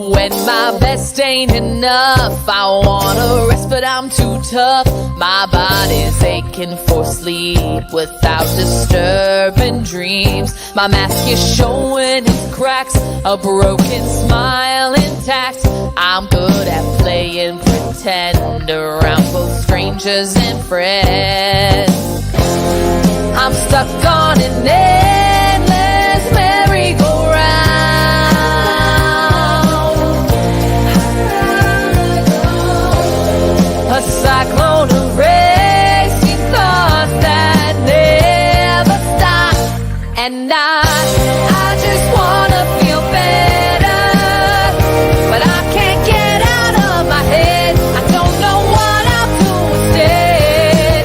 When my best ain't enough, I wanna rest, but I'm too tough. My body's aching for sleep without disturbing dreams. My mask is showing its cracks, a broken smile intact. I'm good at playing pretend around both strangers and friends. I'm stuck on an endless merry-go-round. A cyclone of racing thoughts that never stop. And I just wanna feel better, but I can't get out of my head. I don't know what I'll do instead.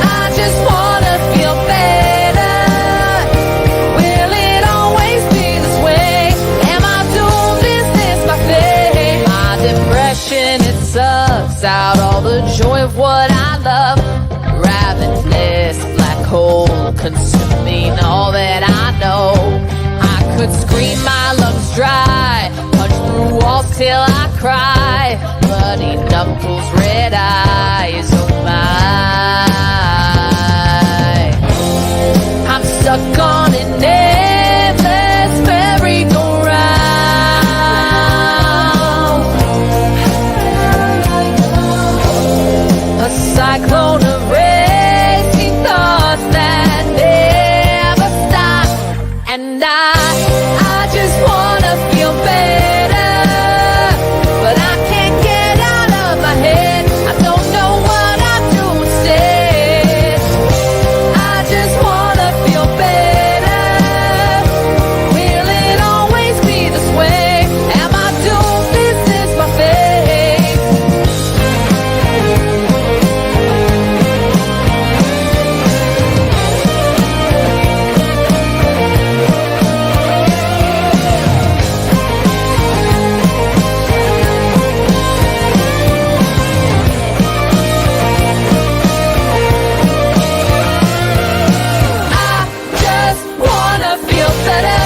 I just wanna feel better. Will it always be this way? Am I doomed? Is this my fate? My depression, it sucks out all the joy of what I love. Ravenous black hole consuming all that I know. I could scream my lungs dry, punch through walls till I cry. Bloody knuckles, red eyes, oh my. I'm stuck on an endless merry-go-round. A cyclone of racing thoughts that never stop. And I just wanna feel better, but I can't get out of my head. I don't know what I'll do instead. I just wanna feel better. Will it always be this way? Am I doomed? Is this my fate? I just wanna feel better.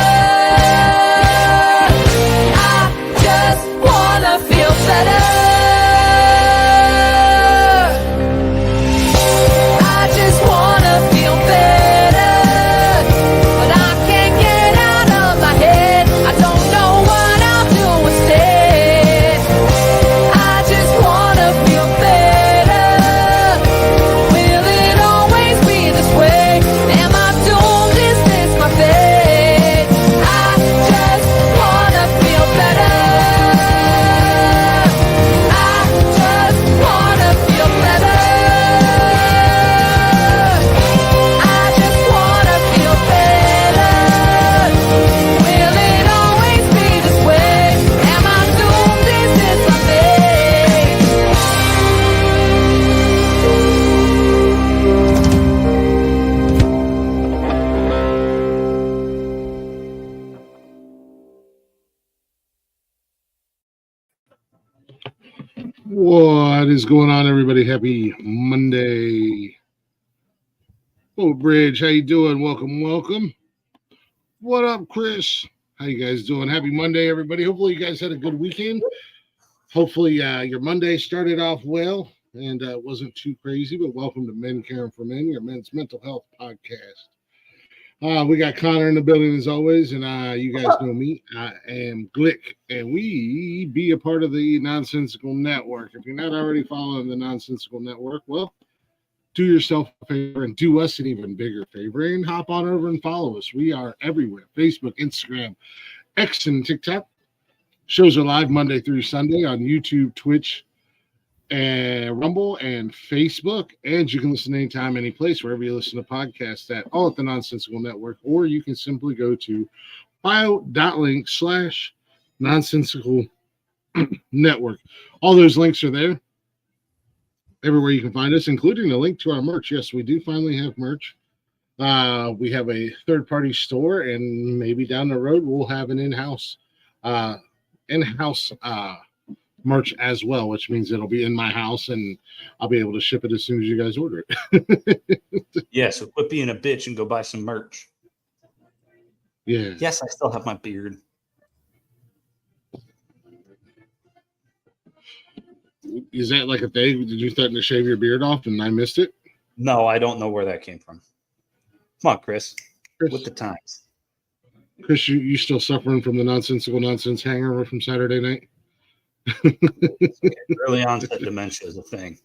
I just wanna feel better. I just wanna feel better, but I can't get out of my head. I don't know what I'll do instead. I just wanna feel better. Will it always be this way? Am I doomed? Is this my fate? I just wanna feel better. I just wanna feel better. I just wanna feel better. Will it always be this way? Am I doomed? Is this my fate? What is going on, everybody? Happy Monday. Oh, Bridge, how you doing? Welcome. What up, Chris? How you guys doing? Happy Monday, everybody. Hopefully you guys had a good weekend. Hopefully your Monday started off well and wasn't too crazy, but welcome to Men Caring for Men, your men's mental health podcast. We got Connor in the building as always, and you guys know me. I am Glick, and we be a part of the Nonsensical Network. If you're not already following the Nonsensical Network, well, do yourself a favor and do us an even bigger favor and hop on over and follow us. We are everywhere: Facebook, Instagram, X, and TikTok. Shows are live Monday through Sunday on YouTube, Twitch, and Rumble and Facebook. And you can listen anytime, any place, wherever you listen to podcasts at, all at the Nonsensical Network. Or you can simply go to bio.link/nonsensical network. All those links are there. Everywhere you can find us, including a link to our merch. Yes, we do finally have merch. We have a third-party store, and maybe down the road we'll have an in-house merch as well, which means it'll be in my house and I'll be able to ship it as soon as you guys order it. Yeah, so quit being a bitch and go buy some merch. Yeah. Yes, I still have my beard. is that like a thing? Did you threaten to shave your beard off and I missed it? No, I don't know where that came from. Come on, Chris. Chris, With the times. Chris, you still suffering from the nonsensical nonsense hangover from Saturday night? Early onset dementia is a thing.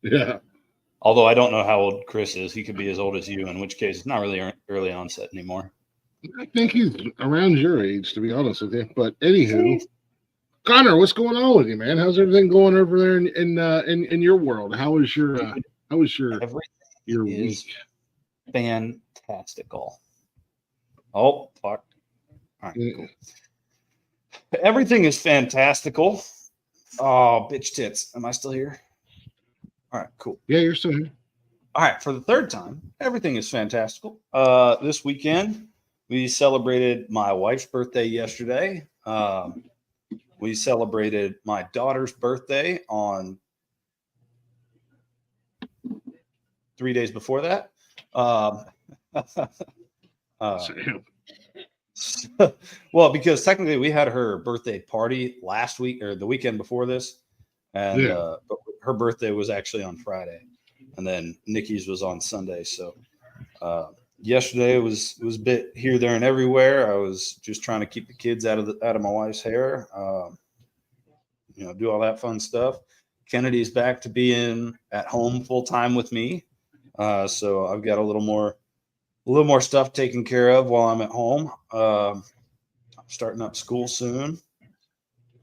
Yeah. Although I don't know how old Chris is. He could be as old as you, in which case it's not really early onset anymore. I think he's around your age, to be honest with you. But anywho, Connor, what's going on with you, man? How's everything going over there in your world? How is your Everything week? Fantastical. Oh, fuck. All right, cool. Everything is fantastical. Oh, bitch tits. Am I still here? All right, cool. Yeah, you're still here. All right, for the third time, everything is fantastical. This weekend, we celebrated my wife's birthday yesterday. We celebrated my daughter's birthday on 3 days before that. Well, because technically we had her birthday party last week or the weekend before this, and but her birthday was actually on Friday, and then Nikki's was on Sunday. So yesterday was a bit here, there, and everywhere. I was just trying to keep the kids out of my wife's hair, do all that fun stuff. Kennedy's back to being at home full time with me, so I've got a little more stuff taken care of while I'm at home. I'm starting up school soon.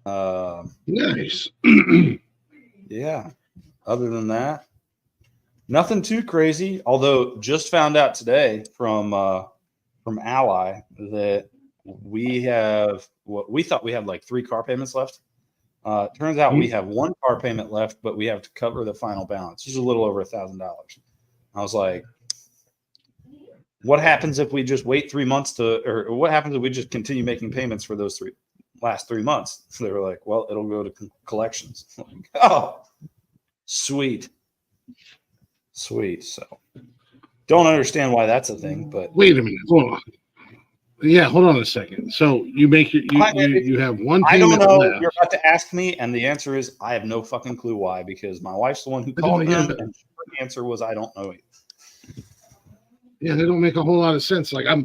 Nice. Yeah. Other than that, nothing too crazy. Although just found out today from Ally that we have what we thought we had like 3 car payments left. Turns out we have 1 car payment left, but we have to cover the final balance. It's a little over $1,000. I was like, what happens if we just wait 3 months or what happens if we just continue making payments for those last 3 months? So they were like, well, it'll go to collections. Like, oh, sweet. So don't understand why that's a thing, but wait a minute. Hold on. Yeah, hold on a second. So you make you have 1 payment I don't know. left. You're about to ask me, and the answer is I have no fucking clue why, because my wife's the one who called them, and her answer was I don't know. Yeah, they don't make a whole lot of sense. Like I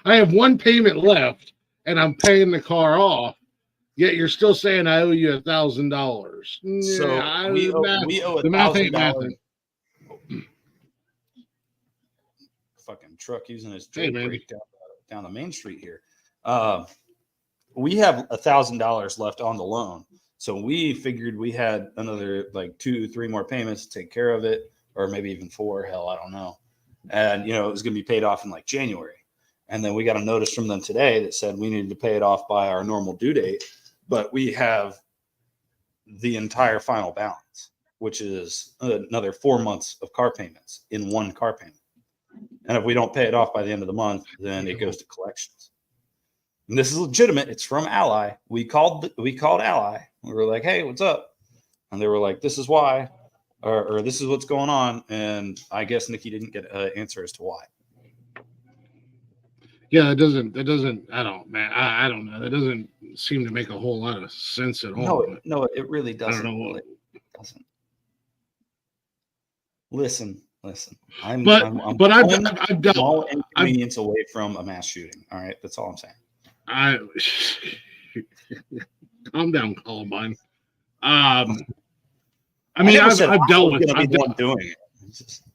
have 1 payment left, and I'm paying the car off. Yet you're still saying I owe you $1,000. So we owe $1,000. Fucking truck using his brake down the main street here. We have $1,000 left on the loan, so we figured we had another like 2-3 more payments to take care of it, or maybe even 4. Hell, I don't know. And it was going to be paid off in like January. And then we got a notice from them today that said we needed to pay it off by our normal due date, but we have the entire final balance, which is another 4 months of car payments in 1 car payment. And if we don't pay it off by the end of the month, then it goes to collections. And this is legitimate. It's from Ally. We called Ally. We were like, hey, what's up? And they were like, this is why, or this is what's going on. And I guess Nikki didn't get an answer as to why. Yeah, that doesn't, I don't know. That doesn't seem to make a whole lot of sense at all. No, it really doesn't. I don't know. It doesn't. Listen. I've dealt small inconvenience away from a mass shooting. All right, that's all I'm saying. Calm down, Columbine. I've dealt with. Doing it.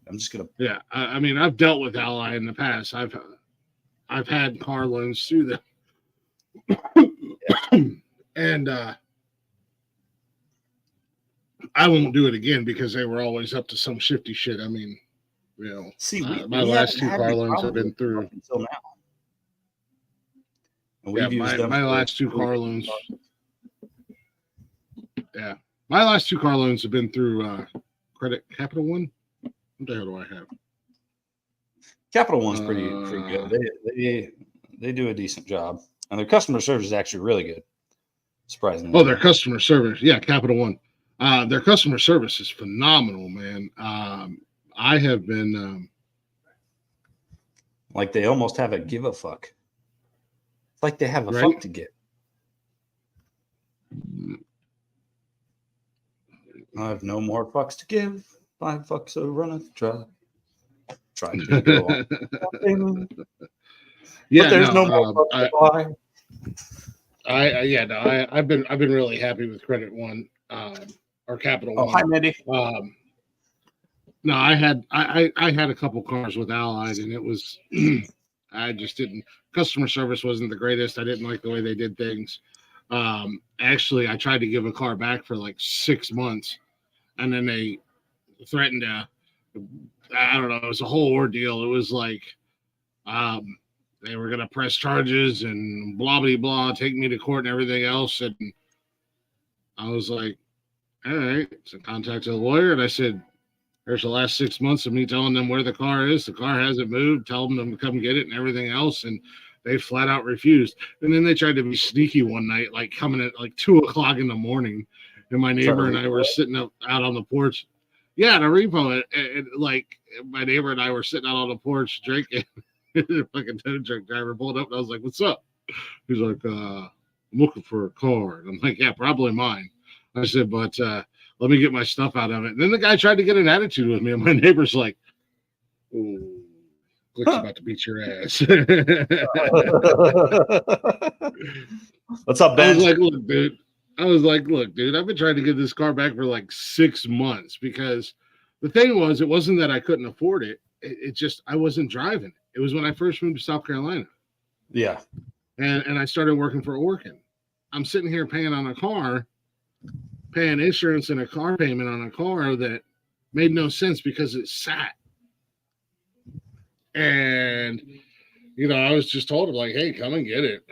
I'm just gonna. Yeah, I've dealt with Ally in the past. I've had car loans through them, and I won't do it again because they were always up to some shifty shit. See, my last 2 car loans have been through until now. And my last 2 car loans. Yeah, my last 2 car loans have been through Capital One. What the hell do I have? Capital One's pretty good. They do a decent job, and their customer service is actually really good. Surprisingly. Oh, their customer service, yeah, Capital One. Their customer service is phenomenal, man. I have been like they almost have a give a fuck. It's like they have a right? fuck to give. I have no more fucks to give. 5 fucks to run a truck. Try to go on. Yeah, but there's no more fucks to buy. I've been really happy with Credit One, or Capital One. Hi, Mindy. No, I had a couple cars with Allied, and it was I just didn't. Customer service wasn't the greatest. I didn't like the way they did things. Actually, I tried to give a car back for like 6 months, and then they threatened to. I don't know. It was a whole ordeal. It was like, they were gonna press charges and blah blah blah, take me to court and everything else. And I was like, all right. So I contacted a lawyer, and I said, there's the last 6 months of me telling them where the car is. The car hasn't moved. Tell them to come get it and everything else. And they flat out refused. And then they tried to be sneaky one night, like coming at like 2:00 in the morning. And my neighbor and I were sitting out on the porch. Yeah, to repo it. And like my neighbor and I were sitting out on the porch drinking. The fucking tow truck driver pulled up, and I was like, "What's up?" He's like, "I'm looking for a car." And I'm like, "Yeah, probably mine." I said, "But let me get my stuff out of it." And then the guy tried to get an attitude with me, and my neighbor's like, "Oh, Glick's about to beat your ass." What's up, Ben? I was like, look, dude, I've been trying to get this car back for like 6 months, because the thing was, it wasn't that I couldn't afford it. It just, I wasn't driving. It was when I first moved to South Carolina. Yeah. And I started working for Orkin. I'm sitting here paying insurance and a car payment on a car that made no sense because it sat. And, I was just told him, like, hey, come and get it.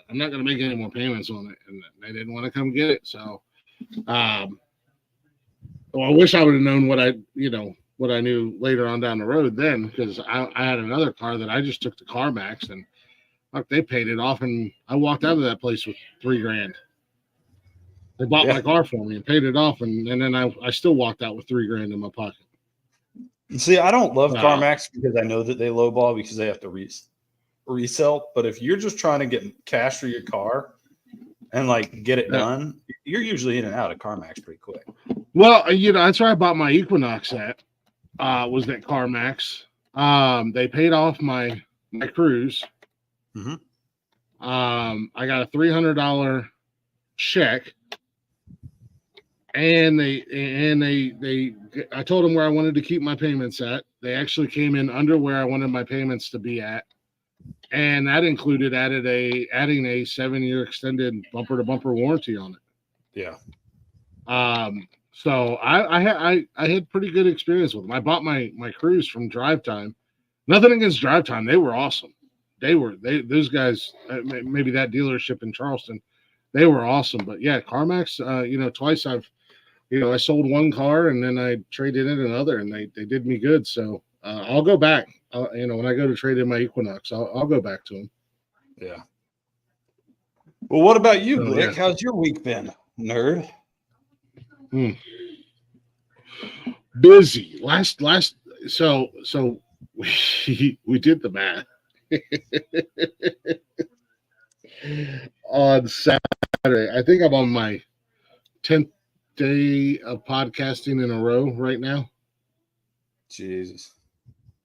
I'm not going to make any more payments on it. And they didn't want to come get it. So, I wish I would have known what I knew later on down the road then, because I had another car that I just took to CarMax, and fuck, they paid it off, and I walked out of that place with $3,000. They bought my car for me and paid it off, and then I still walked out with $3,000 in my pocket. See, I don't love CarMax because I know that they lowball because they have to resell. But if you're just trying to get cash for your car and like get it done, you're usually in and out of CarMax pretty quick. Well, that's where I bought my Equinox at. Was at CarMax. They paid off my Cruise. Mm-hmm. I got a $300 check, and I told them where I wanted to keep my payments at. They actually came in under where I wanted my payments to be at, and that included adding a 7-year extended bumper to bumper warranty on it. Yeah. So I had pretty good experience with them. I bought my Cruise from Drive Time. Nothing against Drive Time. They were awesome. Those guys, maybe that dealership in Charleston, they were awesome. But yeah, CarMax, twice I sold one car and then I traded in another, and they did me good. So I'll go back. When I go to trade in my Equinox, I'll go back to them. Yeah. Well, what about you, Glick? Yeah. How's your week been, nerd? Busy. So we did the math. On Saturday, I think I'm on my 10th day of podcasting in a row right now. Jesus.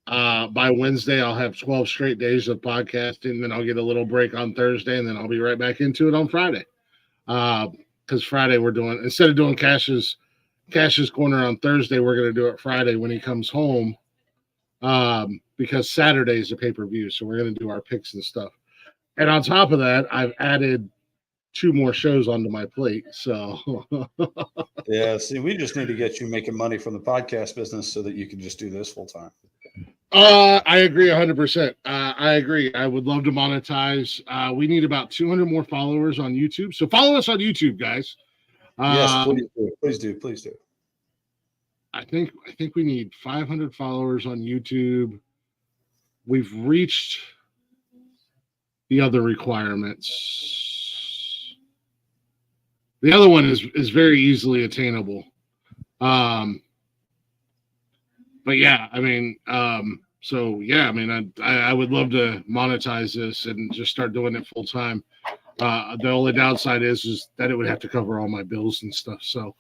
By Wednesday, I'll have 12 straight days of podcasting. Then I'll get a little break on Thursday, and then I'll be right back into it on Friday. Because Friday we're doing, instead of doing Cash's Corner on Thursday, we're going to do it Friday when he comes home. Because Saturday is a pay-per-view, so we're going to do our picks and stuff. And on top of that, I've added 2 more shows onto my plate. So yeah, see, we just need to get you making money from the podcast business so that you can just do this full time. I agree 100%. I agree. I would love to monetize. We need about 200 more followers on YouTube. So follow us on YouTube, guys. Yes, please do. I think we need 500 followers on YouTube. We've reached the other requirements. The other one is very easily attainable. But yeah, I mean, I would love to monetize this and just start doing it full time. The only downside is that it would have to cover all my bills and stuff. So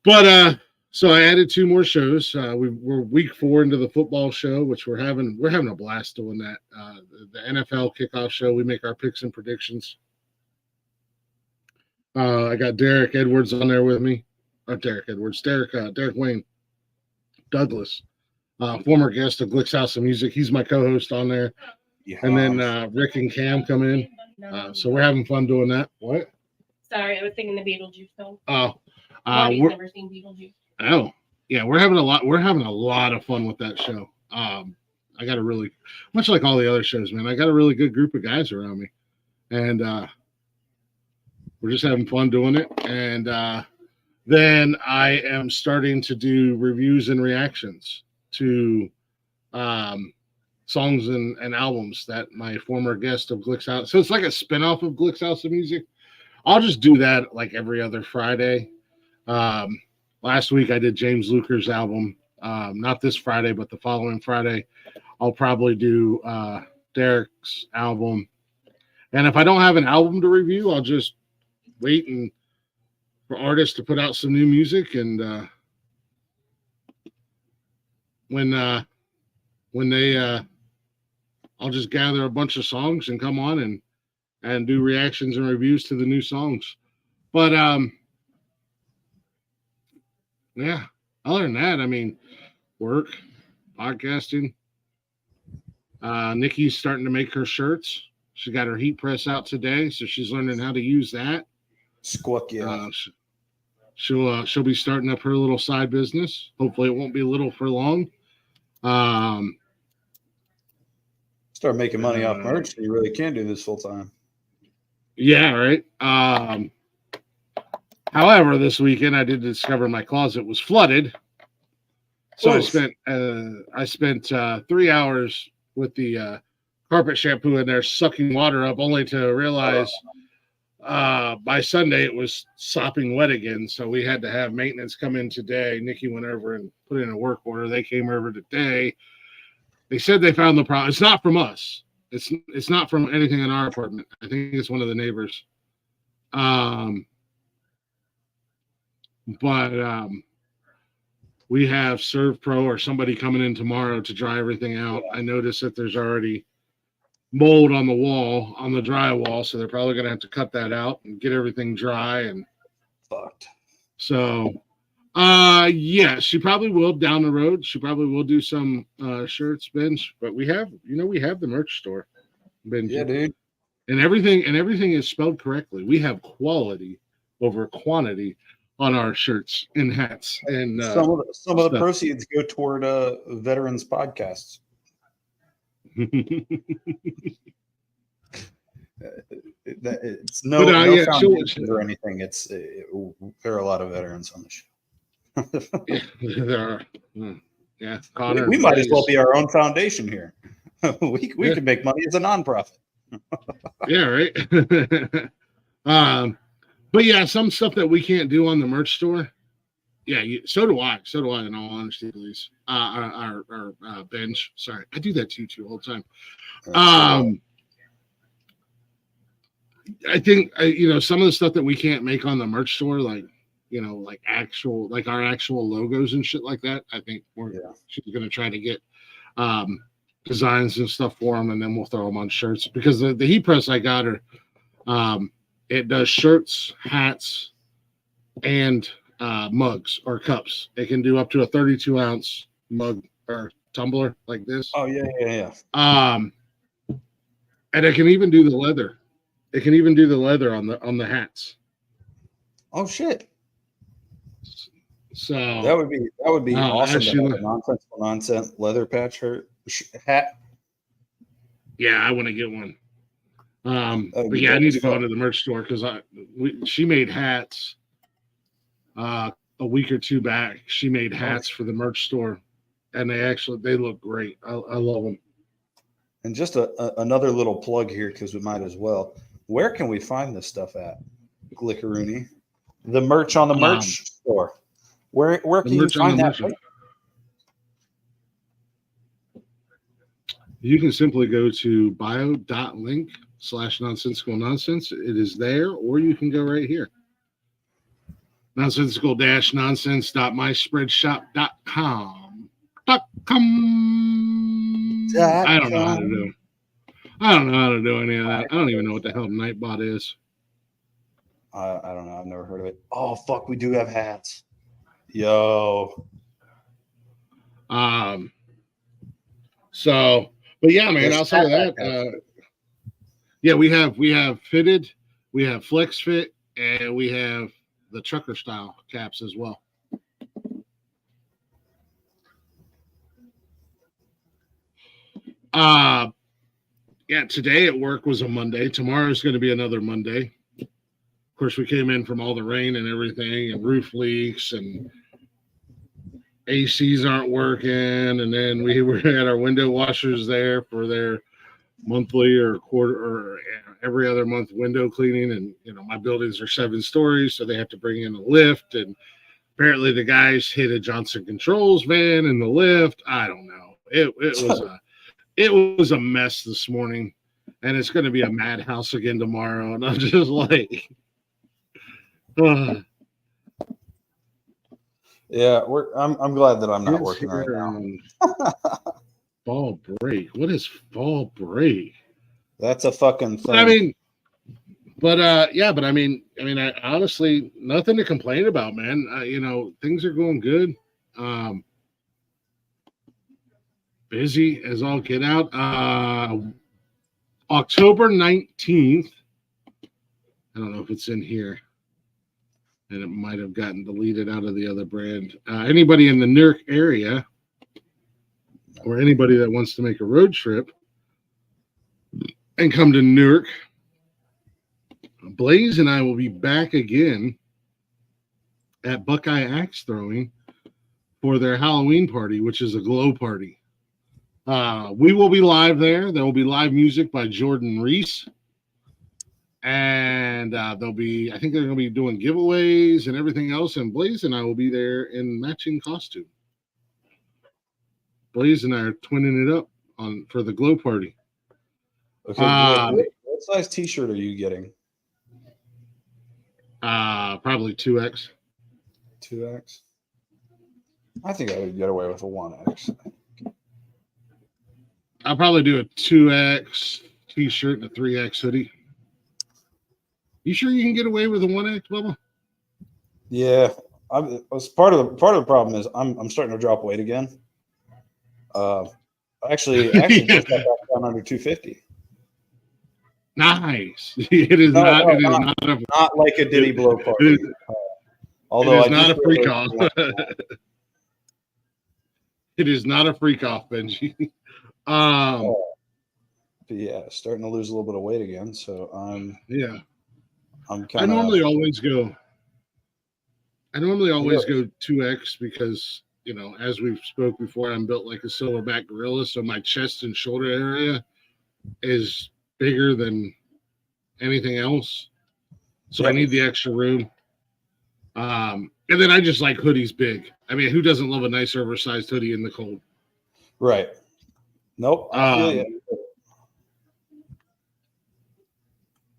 But so I added 2 more shows. We're week 4 into the football show, which we're having a blast doing that. The NFL kickoff show, we make our picks and predictions. I got Derek Edwards on there with me. Derek Wayne Douglas, former guest of Glick's House of Music. He's my co-host on there. Yeah. And then Rick and Cam come in. So we're having fun doing that. What? Sorry, I was thinking the Beetlejuice film. Oh. I've never seen Beetlejuice. Oh. Yeah, we're having a lot of fun with that show. I got a really, much like all the other shows, man, I got a really good group of guys around me. And we're just having fun doing it. And then I am starting to do reviews and reactions to songs and albums that my former guest of Glick's House. So it's like a spinoff of Glick's House of Music. I'll just do that like every other Friday. Last week I did James Luker's album. Not this Friday, but the following Friday, I'll probably do Derek's album. And if I don't have an album to review, I'll just wait for artists to put out some new music. And when they, I'll just gather a bunch of songs and come on and do reactions and reviews to the new songs. But yeah, other than that, I mean, work, podcasting. Nikki's starting to make her shirts. She got her heat press out today, so she's learning how to use that. Squawk, yeah. She'll be starting up her little side business. Hopefully, it won't be little for long. Start making money off merch. You really can do this full time. Yeah, right. However, this weekend I did discover my closet was flooded, so I spent 3 hours with the carpet shampoo in there sucking water up, only to realize by Sunday it was sopping wet again. So we had to have maintenance come in today. Nikki went over and put in a work order. They came over today. They said they found the problem. It's not from us. It's not from anything in our apartment. I think it's one of the neighbors. But we have Serve Pro or somebody coming in tomorrow to dry everything out. I noticed that there's already mold on the wall, on the drywall, so they're probably going to have to cut that out and get everything dry and fucked. So, yeah, she probably will down the road. She probably will do some shirts, Benj. But we have the merch store, Benj. Yeah, dude. And everything is spelled correctly. We have quality over quantity on our shirts and hats. And some of the proceeds go toward veterans podcasts. It's no foundation or anything. There are a lot of veterans on the show. Yeah, there are. Yeah, Connor. We might as well be our own foundation here. we can make money as a nonprofit. Yeah, right. But yeah, some stuff that we can't do on the merch store. Yeah, so do I. In all honesty, please. Our bench. Sorry, I do that too all the time. I think some of the stuff that we can't make on the merch store, like our actual logos and shit like that. I think she's gonna try to get designs and stuff for them, and then we'll throw them on shirts because the heat press I got her. It does shirts, hats, and mugs or cups. It can do up to a 32-ounce mug or tumbler like this. Oh yeah. And it can even do the leather. It can even do the leather on the hats. Oh shit! So that would be awesome. To have a nonsense leather patch hat. Yeah, I want to get one. But yeah, I need to go into the merch store because she made hats a week or two back. She made hats for the merch store, and they look great. I love them. And just another little plug here because we might as well. Where can we find this stuff at, Glickaroony? The merch on the merch store. Where can you find that? You can simply go to bio.link/nonsensical nonsense. It is there, or you can go right here. nonsensical-nonsense.myspreadshop.com. I don't know how to do it. I don't know how to do any of that. I don't even know what the hell Nightbot is. I don't know. I've never heard of it. Oh, fuck. We do have hats. Yo. So, but yeah, man, There's outside of that, yeah, we have fitted, we have flex fit, and we have the trucker style caps as well. Yeah, today at work was a Monday. Tomorrow's going to be another Monday. Of course, we came in from all the rain and everything, and roof leaks, and ACs aren't working. And then we were at our window washers there for their monthly or quarter or every other month window cleaning. And, you know, my buildings are 7 stories, so they have to bring in a lift. And apparently the guys hit a Johnson Controls van in the lift. I don't know. It was a mess this morning, and it's going to be a madhouse again tomorrow. And I'm just like, yeah, I'm glad that I'm not working right now. Fall break. What is fall break? That's a fucking thing. I mean, but I honestly, nothing to complain about, man. You know, things are going good. Busy as all get out. October 19th. I don't know if it's in here. And it might have gotten deleted out of the other brand. Anybody in the Newark area or anybody that wants to make a road trip and come to Newark, Blaze and I will be back again at Buckeye Axe Throwing for their Halloween party, which is a glow party. We will be live there. There will be live music by Jordan Reese. And I think they're going to be doing giveaways and everything else. And Blaze and I will be there in matching costume. Blaze and I are twinning it up for the glow party. Okay, what size t-shirt are you getting? Probably 2X. 2X? I think I would get away with a 1X. I'll probably do a 2X t-shirt and a 3X hoodie. You sure you can get away with a 1X, Bubba? Yeah, part of the problem is I'm starting to drop weight again. Actually, Yeah. just got back down under 250. Nice. It is not Like a Diddy blow party. Although it is not a freak off. It is not a freak off, Benji. But yeah, starting to lose a little bit of weight again. So yeah. I normally always go 2X because, you know, as we've spoke before, I'm built like a silverback gorilla, so my chest and shoulder area is bigger than anything else. So I need the extra room. And then I just like hoodies big. I mean, who doesn't love a nice oversized hoodie in the cold? Right. Nope. I feel you.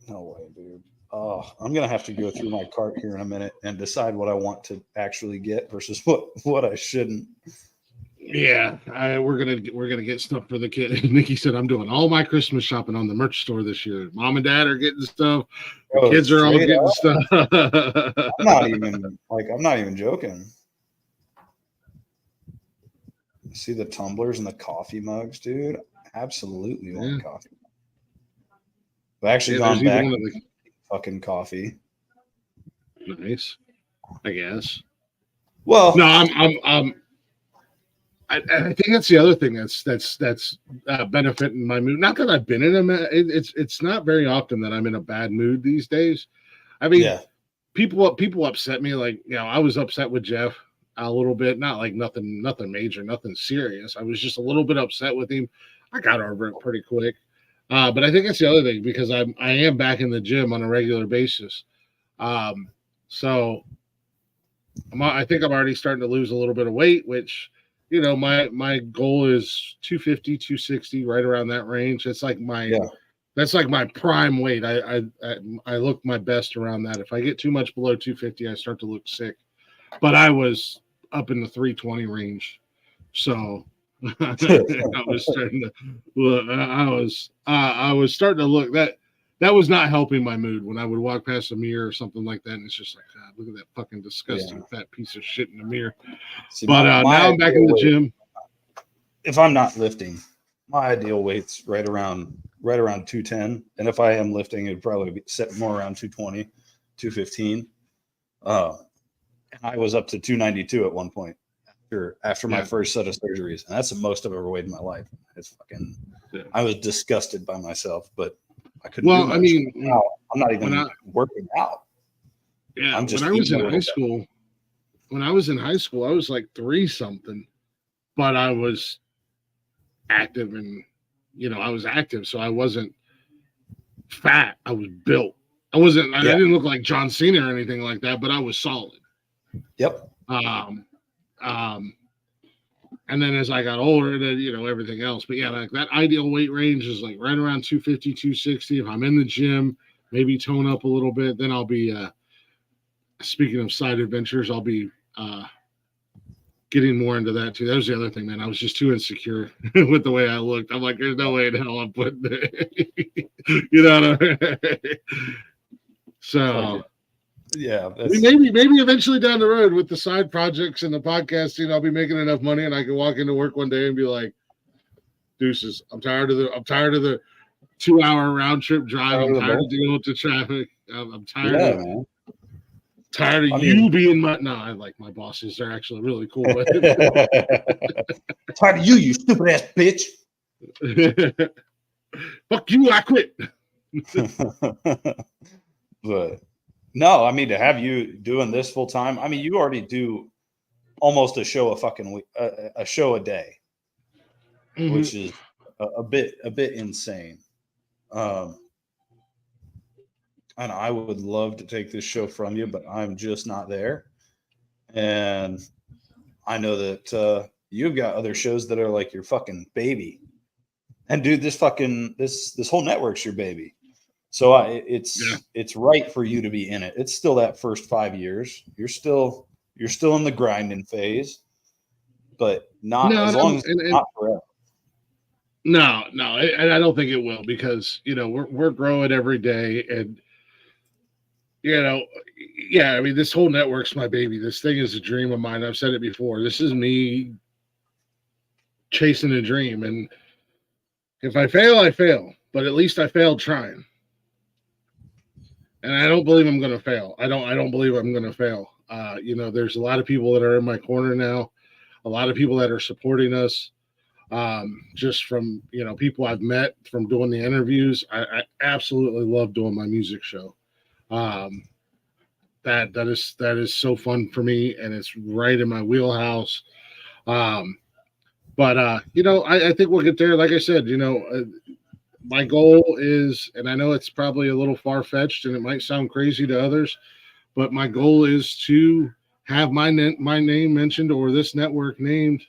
No way, dude. Oh, I'm gonna have to go through my cart here in a minute and decide what I want to actually get versus what I shouldn't. Yeah, we're gonna get stuff for the kid. Nikki said I'm doing all my Christmas shopping on the merch store this year. Mom and Dad are getting stuff. The kids are all getting stuff. I'm not even joking. See the tumblers and the coffee mugs, dude. Absolutely want coffee. I've actually gone back to fucking coffee. Nice, I guess. Well, no, I think that's the other thing that's benefiting my mood. Not that I've been in it's not very often that I'm in a bad mood these days. I mean, people upset me. Like, you know, I was upset with Jeff a little bit, not like nothing major, nothing serious. I was just a little bit upset with him. I got over it pretty quick. But I think that's the other thing because I am back in the gym on a regular basis. So I think I'm already starting to lose a little bit of weight, which, you know, my goal is 250, 260, right around that range. It's like my That's like my prime weight. I look my best around that. If I get too much below 250, I start to look sick. But I was up in the 320 range, so I was starting to look. I was starting to look that was not helping my mood when I would walk past a mirror or something like that, and it's just like, God, look at that fucking disgusting fat piece of shit in the mirror. See, but now I'm back in the gym. If I'm not lifting, my ideal weight's right around 210, and if I am lifting, it'd probably be set more around 220, 215. And I was up to 292 at one point after my first set of surgeries, and that's the most I've ever weighed in my life. It's fucking. I was disgusted by myself, but I couldn't. Well, I mean, I'm not even working out. Yeah, I'm just when I was in high school, I was like 3 something, but I was active and I was active, so I wasn't fat. I was built. I didn't look like John Cena or anything like that, but I was solid. Yep. And then as I got older, then everything else. But yeah, like that ideal weight range is like right around 250, 260. If I'm in the gym, maybe tone up a little bit, then I'll be speaking of side adventures, I'll be getting more into that too. That was the other thing, man. I was just too insecure with the way I looked. I'm like, there's no way in hell I'm putting it. You know what I mean? So yeah, maybe eventually down the road with the side projects and the podcasting, I'll be making enough money and I can walk into work one day and be like, deuces, I'm tired of the 2-hour round trip drive. I'm tired of dealing with the traffic. I'm tired of man. Tired of you being my. No, I like my bosses. They're actually really cool. But tired of you stupid ass bitch. Fuck you! I quit. But no, I mean, to have you doing this full time. I mean, you already do almost a show a show a day, which is a bit insane. And I would love to take this show from you, but I'm just not there. And I know that you've got other shows that are like your fucking baby. And dude, this whole network's your baby. So it's right for you to be in it. It's still that first 5 years. You're still in the grinding phase, but not as long as it's not forever. No, and I don't think it will because we're growing every day and. I mean, this whole network's my baby. This thing is a dream of mine. I've said it before. This is me chasing a dream. And if I fail, I fail. But at least I failed trying. And I don't believe I'm going to fail. I don't believe I'm going to fail. There's a lot of people that are in my corner now. A lot of people that are supporting us. Just from, people I've met from doing the interviews. I absolutely love doing my music show. That is so fun for me and it's right in my wheelhouse. I think we'll get there. Like I said, my goal is, and I know it's probably a little far-fetched and it might sound crazy to others, but my goal is to have my name mentioned or this network named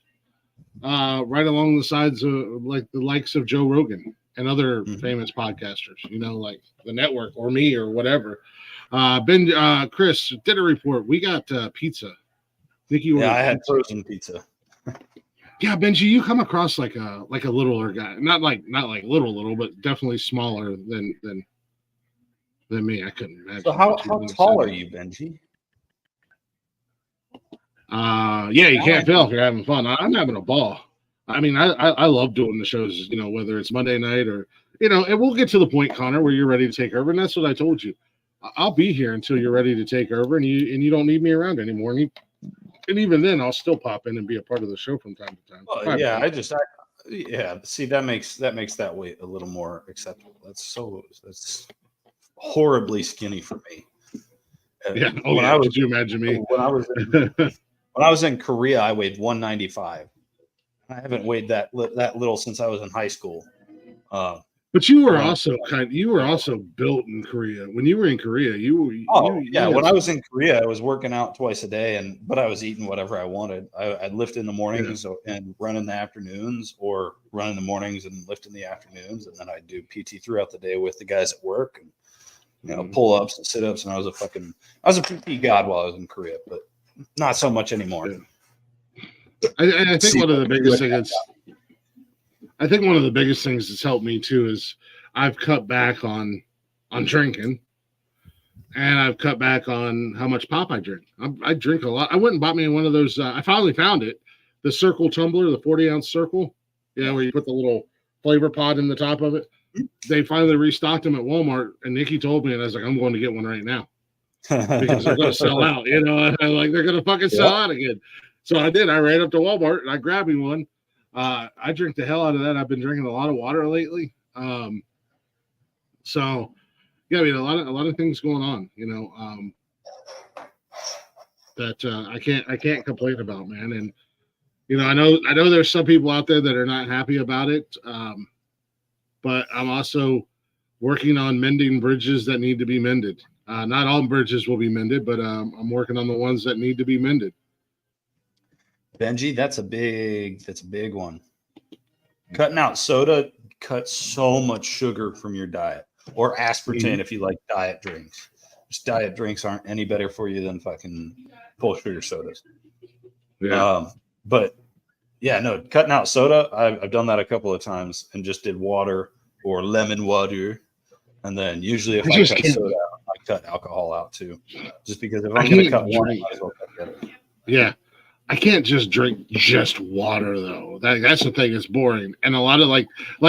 right along the sides of like the likes of Joe Rogan and other famous podcasters, like the network or me or whatever. Chris, dinner report. We got pizza. Nikki I had frozen pizza. Yeah, Benji, you come across like a littler guy. Not like little, but definitely smaller than me. I couldn't imagine. So how tall are you, Benji? You can't tell if you're having fun. I'm having a ball. I mean, I love doing the shows, whether it's Monday night or, and we'll get to the point, Connor, where you're ready to take over. And that's what I told you. I'll be here until you're ready to take over and you don't need me around anymore. And even then I'll still pop in and be a part of the show from time to time. Well, see, that makes that weight a little more acceptable. That's horribly skinny for me. Yeah. Could you imagine me? When I was in Korea, I weighed 195. I haven't weighed that little since I was in high school. But you were also built in Korea. When you were in Korea, When I was in Korea, I was working out twice a day, but I was eating whatever I wanted. I'd lift in the mornings and run in the afternoons, or run in the mornings and lift in the afternoons, and then I'd do PT throughout the day with the guys at work, and pull ups and sit ups. And I was a PT god while I was in Korea, but not so much anymore. Yeah. I think one of the biggest things. I think one of the biggest things that's helped me too is I've cut back on drinking, and I've cut back on how much pop I drink. I drink a lot. I went and bought me one of those. I finally found it, the Circle tumbler, the 40-ounce Circle. Where you put the little flavor pod in the top of it. They finally restocked them at Walmart, and Nikki told me, and I was like, I'm going to get one right now because they're going to sell out. Like they're going to fucking sell out again. So I did. I ran up to Walmart and I grabbed me one. I drink the hell out of that. I've been drinking a lot of water lately. So yeah, I mean, a lot of things going on, that I can't complain about, man. And I know there's some people out there that are not happy about it. But I'm also working on mending bridges that need to be mended. Not all bridges will be mended, but I'm working on the ones that need to be mended. Benji, that's a big one. Cutting out soda cuts so much sugar from your diet, or aspartame if you like diet drinks. Just diet drinks aren't any better for you than fucking full sugar sodas. Yeah. But yeah, no, cutting out soda, I've done that a couple of times and just did water or lemon water. And then usually if I cut soda out, I cut alcohol out too. Just because if I'm going to cut one, I might as well cut the other. Yeah. I can't just drink just water though. That's the thing. It's boring. And a lot of like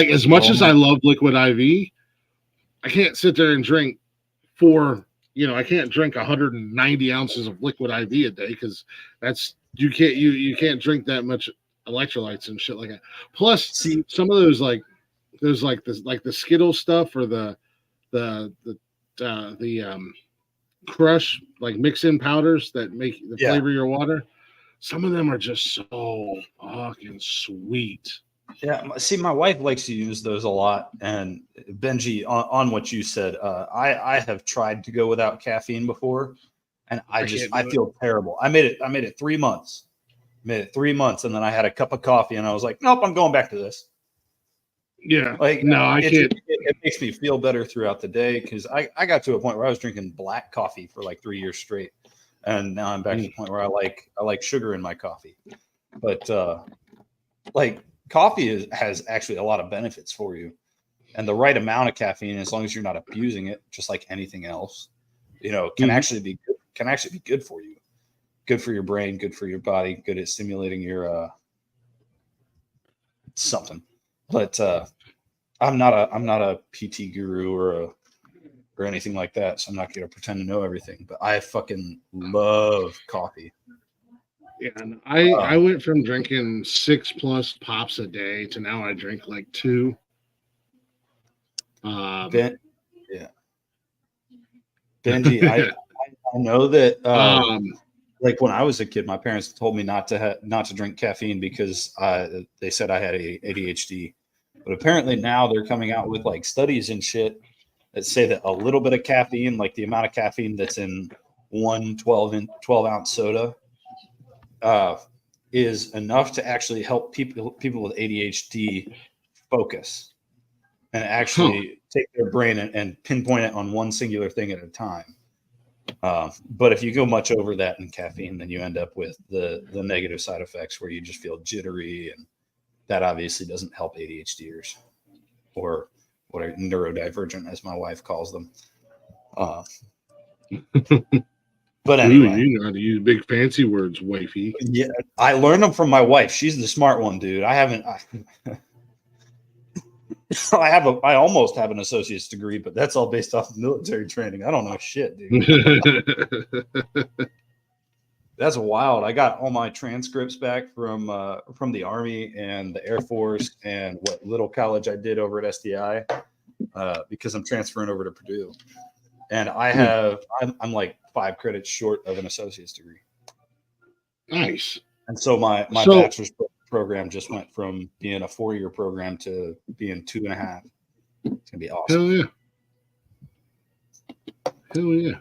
as much as I love liquid IV, I can't sit there and drink I can't drink 190 ounces of liquid IV a day, because you can't drink that much electrolytes and shit like that. Plus, some of those the Skittles stuff, or the crush, like mix-in powders that make the flavor your water. Some of them are just so fucking sweet. Yeah, see, my wife likes to use those a lot. And Benji, on what you said, I have tried to go without caffeine before, and I feel terrible. I made it 3 months. And then I had a cup of coffee, and I was like, nope, I'm going back to this. Yeah, I can't. It makes me feel better throughout the day, because I got to a point where I was drinking black coffee for like 3 years straight, and now I'm back to the point where I like sugar in my coffee. But coffee has actually a lot of benefits for you, and the right amount of caffeine, as long as you're not abusing it, just like anything else, can actually be good for you. Good for your brain, good for your body, good at stimulating your something. But I'm not a PT guru or anything like that, so I'm not going to pretend to know everything. But I fucking love coffee. Yeah, and I went from drinking 6+ pops a day to now I drink like 2. Benji, I know that. Like when I was a kid, my parents told me not to drink caffeine because they said I had ADHD. But apparently now they're coming out with like studies and shit that say that a little bit of caffeine, like the amount of caffeine that's in one 12-ounce soda, is enough to actually help people with ADHD focus and actually take their brain and pinpoint it on one singular thing at a time. But if you go much over that in caffeine, then you end up with the negative side effects where you just feel jittery, and that obviously doesn't help ADHDers, or what are neurodivergent, as my wife calls them. But anyway, you know how to use big fancy words, wifey. Yeah, I learned them from my wife. She's the smart one, dude. I almost have an associate's degree, but that's all based off of military training. I don't know shit, dude. That's wild. I got all my transcripts back from the Army and the Air Force and what little college I did over at SDI, because I'm transferring over to Purdue, and I'm like 5 credits short of an associate's degree. Nice. And so my bachelor's program just went from being a 4-year program to being 2.5. It's gonna be awesome. Hell yeah. Hell yeah.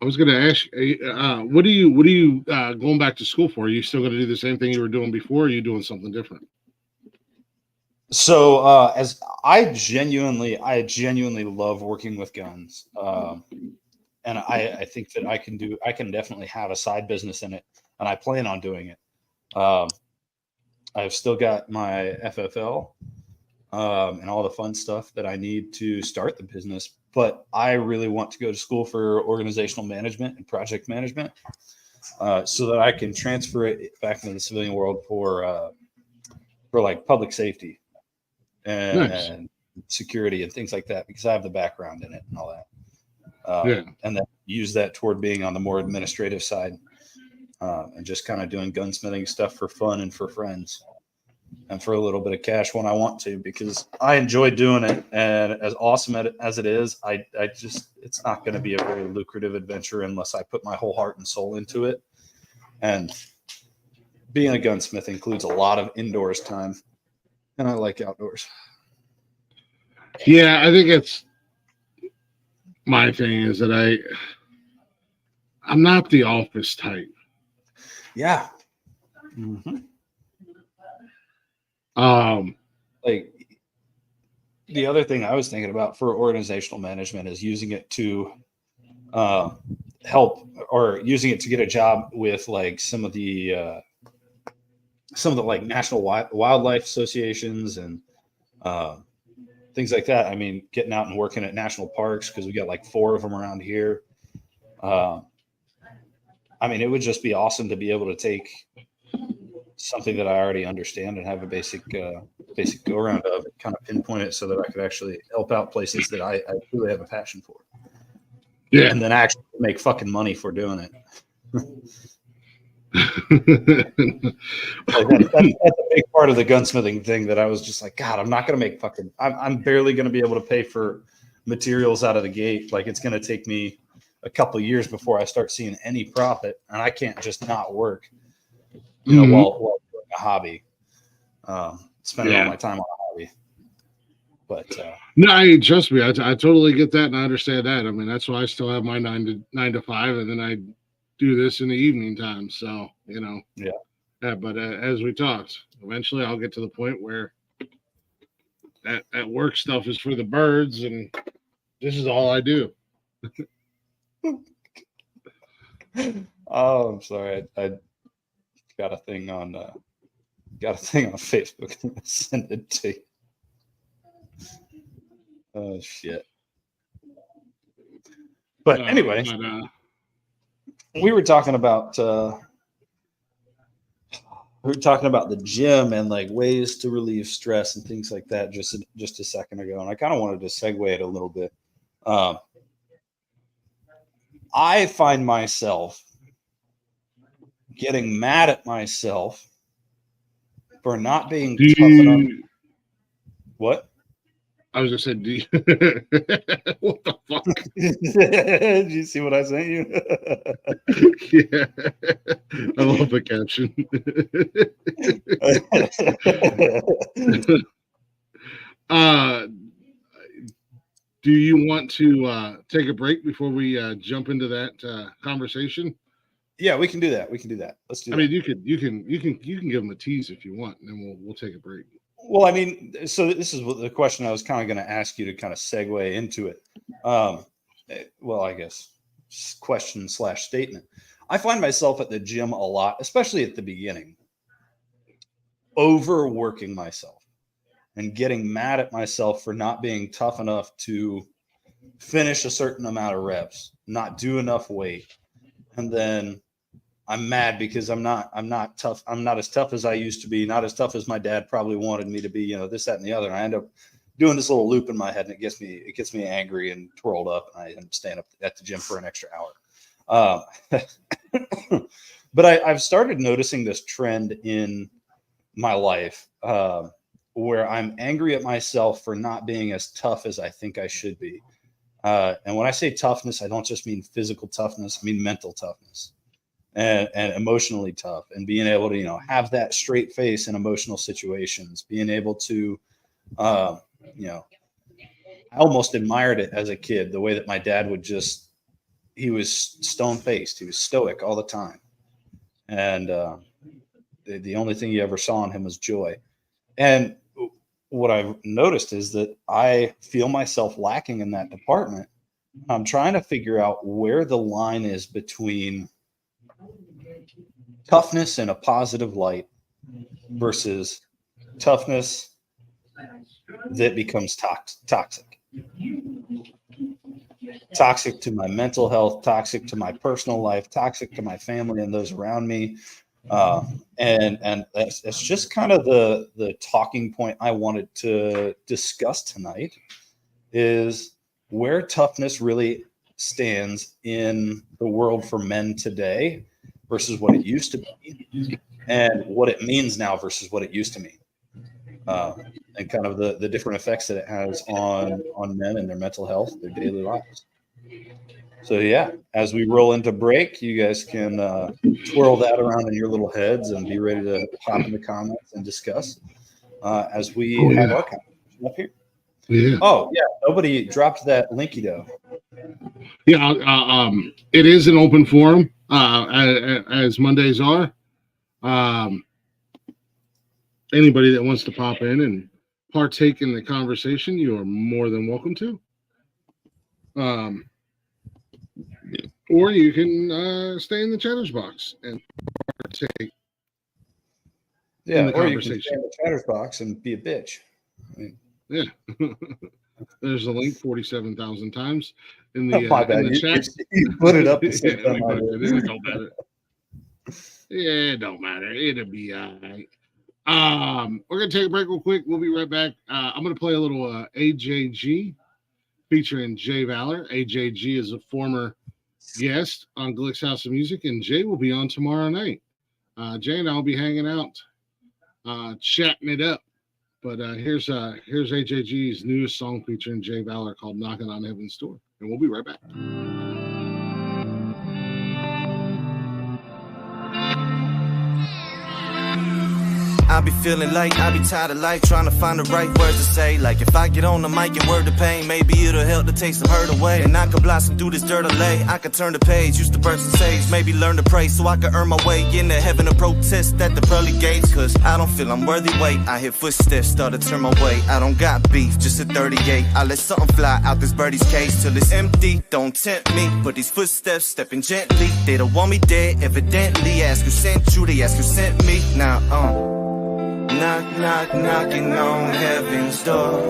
I was going to ask, what are you going back to school for? Are you still going to do the same thing you were doing before? Or are you doing something different? So as I genuinely love working with guns. And I think that I can definitely have a side business in it, and I plan on doing it. I've still got my FFL and all the fun stuff that I need to start the business, but I really want to go to school for organizational management and project management so that I can transfer it back into the civilian world for like public safety and security and things like that, because I have the background in it and all that. And then use that toward being on the more administrative side and just kind of doing gunsmithing stuff for fun and for friends and for a little bit of cash when I want to, because I enjoy doing it. And as awesome as it is, it's not going to be a very lucrative adventure unless I put my whole heart and soul into it. And being a gunsmith includes a lot of indoors time, and I like outdoors. Yeah, I think it's my thing is that I'm not the office type. Yeah. Mm-hmm. Like the other thing I was thinking about for organizational management is using it to help, or using it to get a job with like some of the like national wildlife associations and things like that. I mean, getting out and working at national parks, because we got like 4 of them around here. I mean, it would just be awesome to be able to take something that I already understand and have a basic go around of it, kind of pinpoint it so that I could actually help out places that I really have a passion for. Yeah. And then actually make fucking money for doing it. Like that's a big part of the gunsmithing thing that I was just like, God, I'm not going to make fucking, I'm barely going to be able to pay for materials out of the gate. Like, it's going to take me a couple of years before I start seeing any profit, and I can't just not work, while doing a hobby, spending all my time on a hobby. But no, trust me, I totally get that, and I understand that. I mean, that's why I still have my 9 to 5, and then I do this in the evening time. So, yeah. But as we talked, eventually I'll get to the point where that work stuff is for the birds, and this is all I do. Oh, I'm sorry. I got a thing on Facebook and send it to you. Oh shit. But anyway, we were talking about the gym and like ways to relieve stress and things like that just a second ago, and I kind of wanted to segue it a little bit. I find myself getting mad at myself for not being tough enough. What? I was just saying, what the fuck? Did you see what I sent you? Yeah, I love the caption. Do you want to take a break before we jump into that conversation? Yeah, we can do that. Let's do that. I mean, you can give them a tease if you want, and then we'll take a break. Well, I mean, so this is the question I was kind of going to ask you to kind of segue into it. Well, I guess question / statement. I find myself at the gym a lot, especially at the beginning, overworking myself and getting mad at myself for not being tough enough to finish a certain amount of reps, not do enough weight. And then I'm mad because I'm not tough. I'm not as tough as I used to be, not as tough as my dad probably wanted me to be, this, that, and the other. And I end up doing this little loop in my head, and it gets me angry and twirled up, and I end up staying up at the gym for an extra hour. But I've started noticing this trend in my life where I'm angry at myself for not being as tough as I think I should be. And when I say toughness, I don't just mean physical toughness. I mean mental toughness. And emotionally tough, and being able to, have that straight face in emotional situations, being able to, almost admired it as a kid, the way that my dad would he was stone-faced. He was stoic all the time. And the only thing you ever saw in him was joy. And what I've noticed is that I feel myself lacking in that department. I'm trying to figure out where the line is between toughness in a positive light versus toughness that becomes toxic. Toxic to my mental health, toxic to my personal life, toxic to my family and those around me. And that's just kind of the talking point I wanted to discuss tonight, is where toughness really stands in the world for men today versus what it used to be, and what it means now versus what it used to mean. And kind of the different effects that it has on men and their mental health, their daily lives. So yeah, as we roll into break, you guys can twirl that around in your little heads and be ready to hop in the comments and discuss as we have our conversation up here. Yeah. Oh yeah, nobody dropped that linky though. Yeah, it is an open forum, as Mondays are. Anybody that wants to pop in and partake in the conversation, you are more than welcome to. Or you can stay in the chatter's box and partake. Yeah, or you can stay in the chatter's box and be a bitch. I mean, yeah. There's a link 47,000 times in the, my bad. in the chat. You put it up. It don't matter. Yeah, it don't matter. It'll be all right. We're gonna take a break real quick. We'll be right back. I'm gonna play a little AJG featuring Jay Valor. AJG is a former guest on Glick's House of Music, and Jay will be on tomorrow night. Jay and I will be hanging out, chatting it up. But here's AJG's newest song featuring Jay Valor called "Knocking on Heaven's Door," and we'll be right back. I be feeling like I be tired of life, trying to find the right words to say. Like if I get on the mic and word the pain, maybe it'll help to take some hurt away. And I could blossom through this dirt or lay. I could turn the page, used to burn some sage, maybe learn to pray so I could earn my way into heaven and protest at the pearly gates. Cause I don't feel I'm worthy, wait, I hear footsteps start to turn my way. I don't got beef, just a 38. I let something fly out this birdie's cage till it's empty. Don't tempt me, but these footsteps stepping gently. They don't want me dead, evidently. Ask who sent you, they ask who sent me. Now, knock, knock, knocking on heaven's door.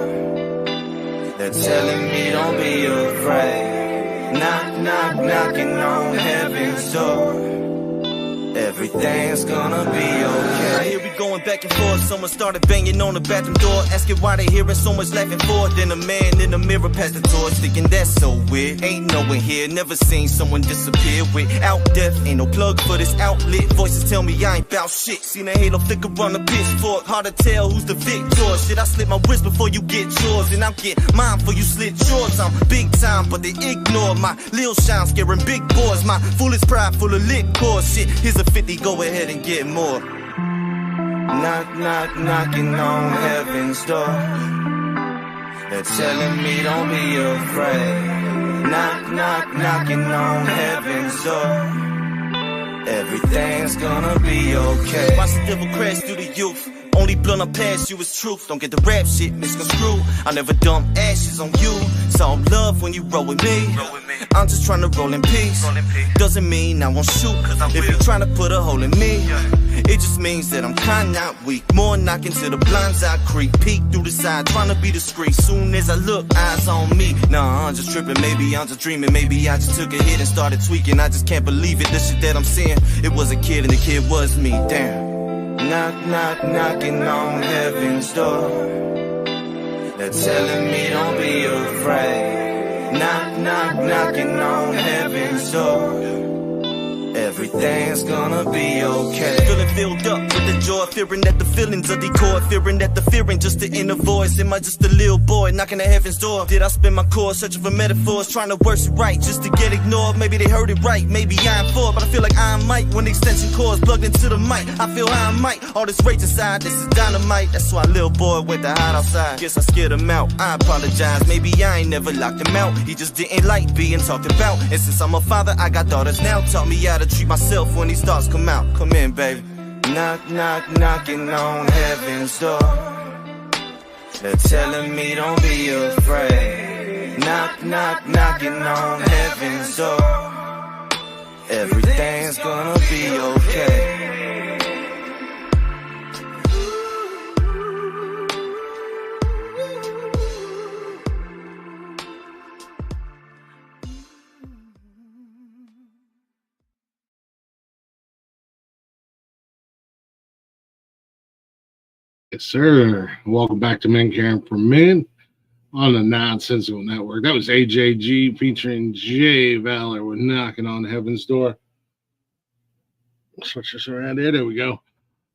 They're telling me don't be afraid. Knock, knock, knocking on heaven's door. Everything's gonna be okay. I hear we going back and forth. Someone started banging on the bathroom door, asking why they hearing so much laughing for. Then a man in the mirror passed the torch, thinking that's so weird. Ain't no one here, never seen someone disappear without death. Ain't no plug for this outlet. Voices tell me I ain't bout shit. Seen a halo flicker on a pitchfork. Hard to tell who's the victor. Shit, I slit my wrist before you get yours, and I'll get mine before you slit yours. I'm big time, but they ignore my lil shine, scaring big boys. My foolish pride full of liquor. Shit, here's a 50, go ahead and get more. Knock, knock, knocking on heaven's door. They're telling me don't be afraid. Knock, knock, knocking on heaven's door. Everything's gonna be okay. Watch the devil crash through the youth. Only blunt I pass you is truth. Don't get the rap shit misconstrued. I never dump ashes on you. It's all love when you roll with me. I'm just trying to roll in peace. Doesn't mean I won't shoot if you trying to put a hole in me. It just means that I'm kinda not weak. More knocking to the blinds I creep. Peek through the side, trying to be discreet. Soon as I look, eyes on me. Nah, I'm just tripping, maybe I'm just dreaming. Maybe I just took a hit and started tweaking. I just can't believe it, the shit that I'm seeing. It was a kid and the kid was me, damn. Knock, knock, knocking on heaven's door. They're telling me don't be afraid. Knock, knock, knocking on heaven's door. Everything's gonna be okay. Feeling filled up with the joy, fearing that the feelings are decoy, fearing that the fearing just the inner voice. Am I just a little boy knocking at heaven's door? Did I spend my core searching for metaphors, trying to work it right just to get ignored? Maybe they heard it right, maybe I'm for it, but I feel like I'm Mike when the extension cords plugged into the mic. I feel I'm Mike, all this rage inside, this is dynamite. That's why little boy went to hide outside. Guess I scared him out, I apologize. Maybe I ain't never locked him out, he just didn't like being talked about. And since I'm a father, I got daughters now. Taught me how to treat myself when these thoughts come out. Come in, baby. Knock, knock, knocking on heaven's door. They're telling me don't be afraid. Knock, knock, knocking on heaven's door. Everything's gonna be okay. Yes, sir. Welcome back to Men Caring for Men on the Nonsensical Network. That was AJG featuring Jay Valor with Knocking on Heaven's Door. Switch this around there. There we go. If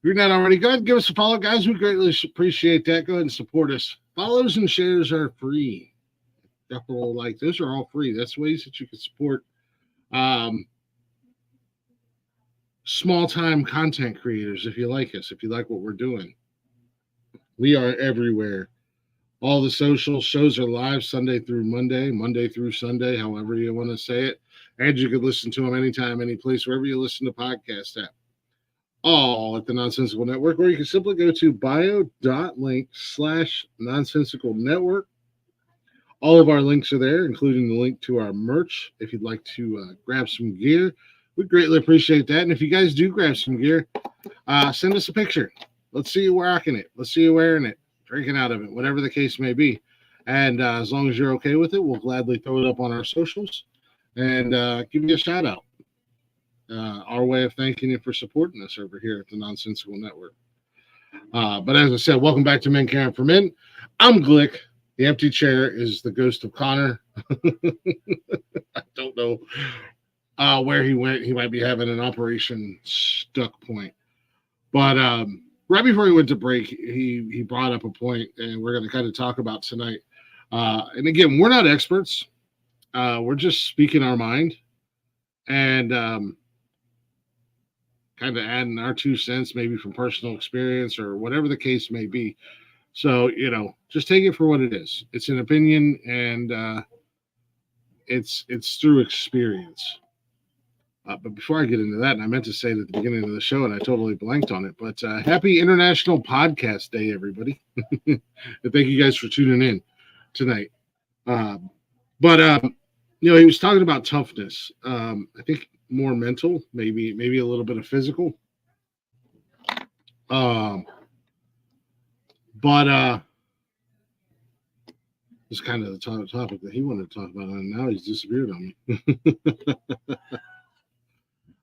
you're not already, go ahead and give us a follow, guys. We greatly appreciate that. Go ahead and support us. Follows and shares are free. Definitely like those are all free. That's ways that you can support small-time content creators if you like us, if you like what we're doing. We are everywhere. All the social shows are live Sunday through Monday, Monday through Sunday, however you want to say it. And you can listen to them anytime, any place, wherever you listen to podcasts at. All at the Nonsensical Network, or you can simply go to bio.link/Nonsensical Network. All of our links are there, including the link to our merch. If you'd like to grab some gear, we'd greatly appreciate that. And if you guys do grab some gear, send us a picture. Let's see you rocking it. Let's see you wearing it, drinking out of it, whatever the case may be. And as long as you're okay with it, we'll gladly throw it up on our socials and give you a shout out. Our way of thanking you for supporting us over here at the Nonsensical Network. But as I said, welcome back to Men Caring for Men. I'm Glick. The empty chair is the ghost of Connor. I don't know where he went. He might be having an operation stuck point. But right before he went to break, he brought up a point, and we're going to kind of talk about tonight. And again, we're not experts. We're just speaking our mind and kind of adding our 2 cents, maybe from personal experience or whatever the case may be. So, just take it for what it is. It's an opinion, and it's through experience. But before I get into that, and I meant to say it at the beginning of the show, and I totally blanked on it, but happy International Podcast Day, everybody. And thank you guys for tuning in tonight. But he was talking about toughness. I think more mental, maybe a little bit of physical. But it's kind of the topic that he wanted to talk about, and now he's disappeared on me.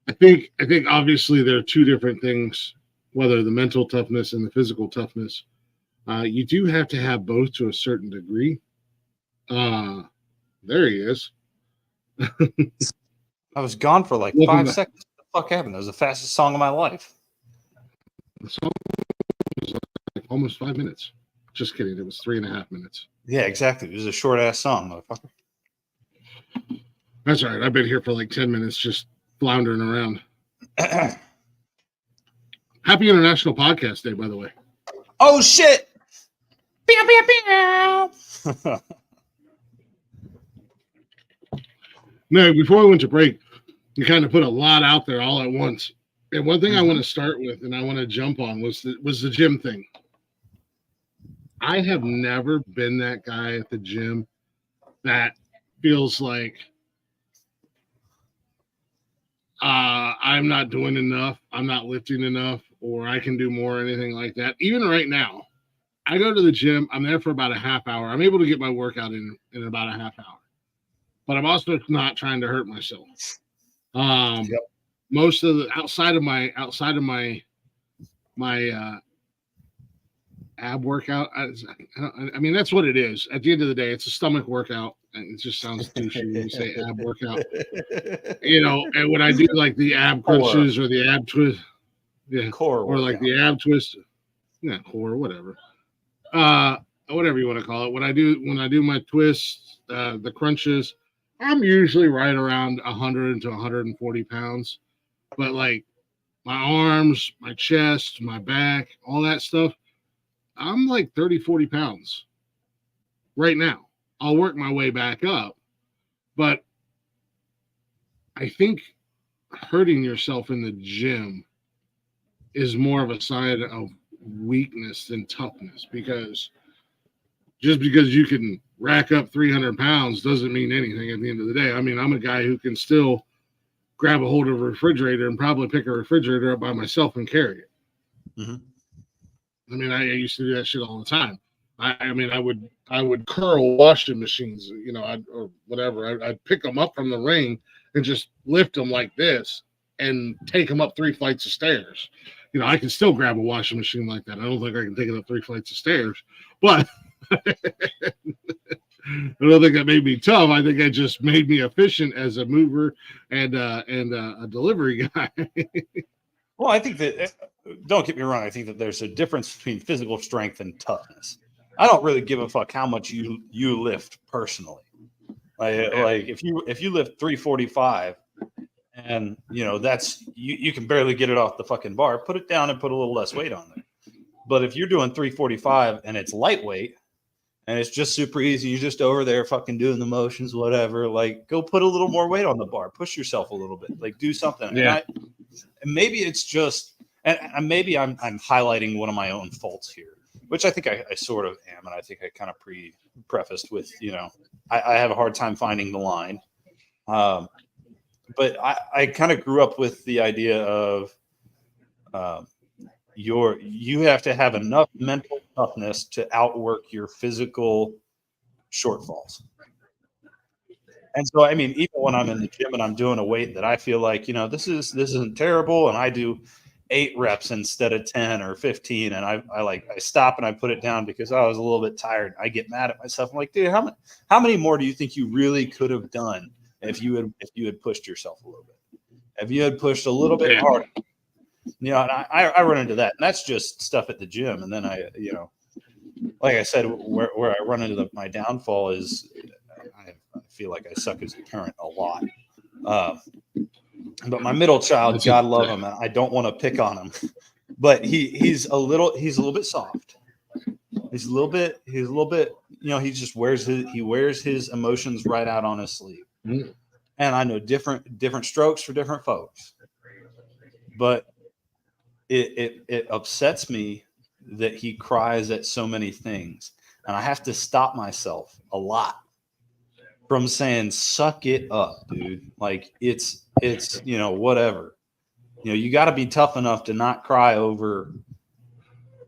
I think obviously there are two different things, whether the mental toughness and the physical toughness. You do have to have both to a certain degree. There he is. I was gone for like Welcome 5 back. seconds. What the fuck happened? That was the fastest song of my life. The song was like almost 5 minutes. Just kidding. It was 3.5 minutes. Yeah, exactly. It was a short ass song, motherfucker. That's all right. I've been here for like 10 minutes just floundering around. Happy International Podcast Day, by the way. Oh shit! Pew, pew, pew. No, before we went to break, you kind of put a lot out there all at once. And one thing I want to start with, and I want to jump on, was the gym thing. I have never been that guy at the gym that feels like I'm not doing enough, I'm not lifting enough, or I can do more, or anything like that. Even right now, I go to the gym, I'm there for about a half hour. I'm able to get my workout in about a half hour. But I'm also not trying to hurt myself. Yep. Most of the outside of my ab workout. I mean, that's what it is. At the end of the day, it's a stomach workout, and it just sounds douchey when you say ab workout. And when I do like the ab crunches or the ab twist, Yeah. core Or like workout. the ab twist. Yeah, core, whatever. Whatever you want to call it. When I do my twists, the crunches, I'm usually right around 100 to 140 pounds. But like my arms, my chest, my back, all that stuff, I'm like 30, 40 pounds right now. I'll work my way back up. But I think hurting yourself in the gym is more of a sign of weakness than toughness, because just because you can rack up 300 pounds doesn't mean anything at the end of the day. I mean, I'm a guy who can still grab a hold of a refrigerator and probably pick a refrigerator up by myself and carry it. Mm-hmm. I mean, I used to do that shit all the time. I mean, I would curl washing machines, you know, or whatever. I'd pick them up from the ring and just lift them like this and take them up 3 flights of stairs. You know, I can still grab a washing machine like that. I don't think I can take it up 3 flights of stairs, but I don't think that made me tough. I think that just made me efficient as a mover and a delivery guy. Well, I think that, don't get me wrong, I think that there's a difference between physical strength and toughness. I don't really give a fuck how much you lift personally. Like if you lift 345 and you know that's you can barely get it off the fucking bar, put it down and put a little less weight on it. But if you're doing 345 and it's lightweight and it's just super easy, you're just over there fucking doing the motions, whatever, like go put a little more weight on the bar, push yourself a little bit, like do something. Yeah. And maybe it's just, and maybe I'm highlighting one of my own faults here, which I think I sort of am, and I think I kind of prefaced with, you know, I have a hard time finding the line. But I kind of grew up with the idea of you have to have enough mental toughness to outwork your physical shortfalls. And so, I mean, even when I'm in the gym and I'm doing a weight that I feel like, you know, this isn't terrible, and I do 8 reps instead of 10 or 15, and I stop and I put it down because I was a little bit tired. I get mad at myself. I'm like, dude, how many more do you think you really could have done if you had pushed yourself a little bit? If you had pushed a little bit harder, you know, and I run into that, and that's just stuff at the gym. And then I, you know, like I said, where I run into my downfall is I feel like I suck as a parent a lot. But my middle child, God love him, and I don't want to pick on him, but he's a little bit soft. He's a little bit, you know, he just wears his emotions right out on his sleeve. Mm. And I know different strokes for different folks, but it upsets me that he cries at so many things, and I have to stop myself a lot from saying, suck it up, dude. Like it's, you know, whatever, you know, you got to be tough enough to not cry over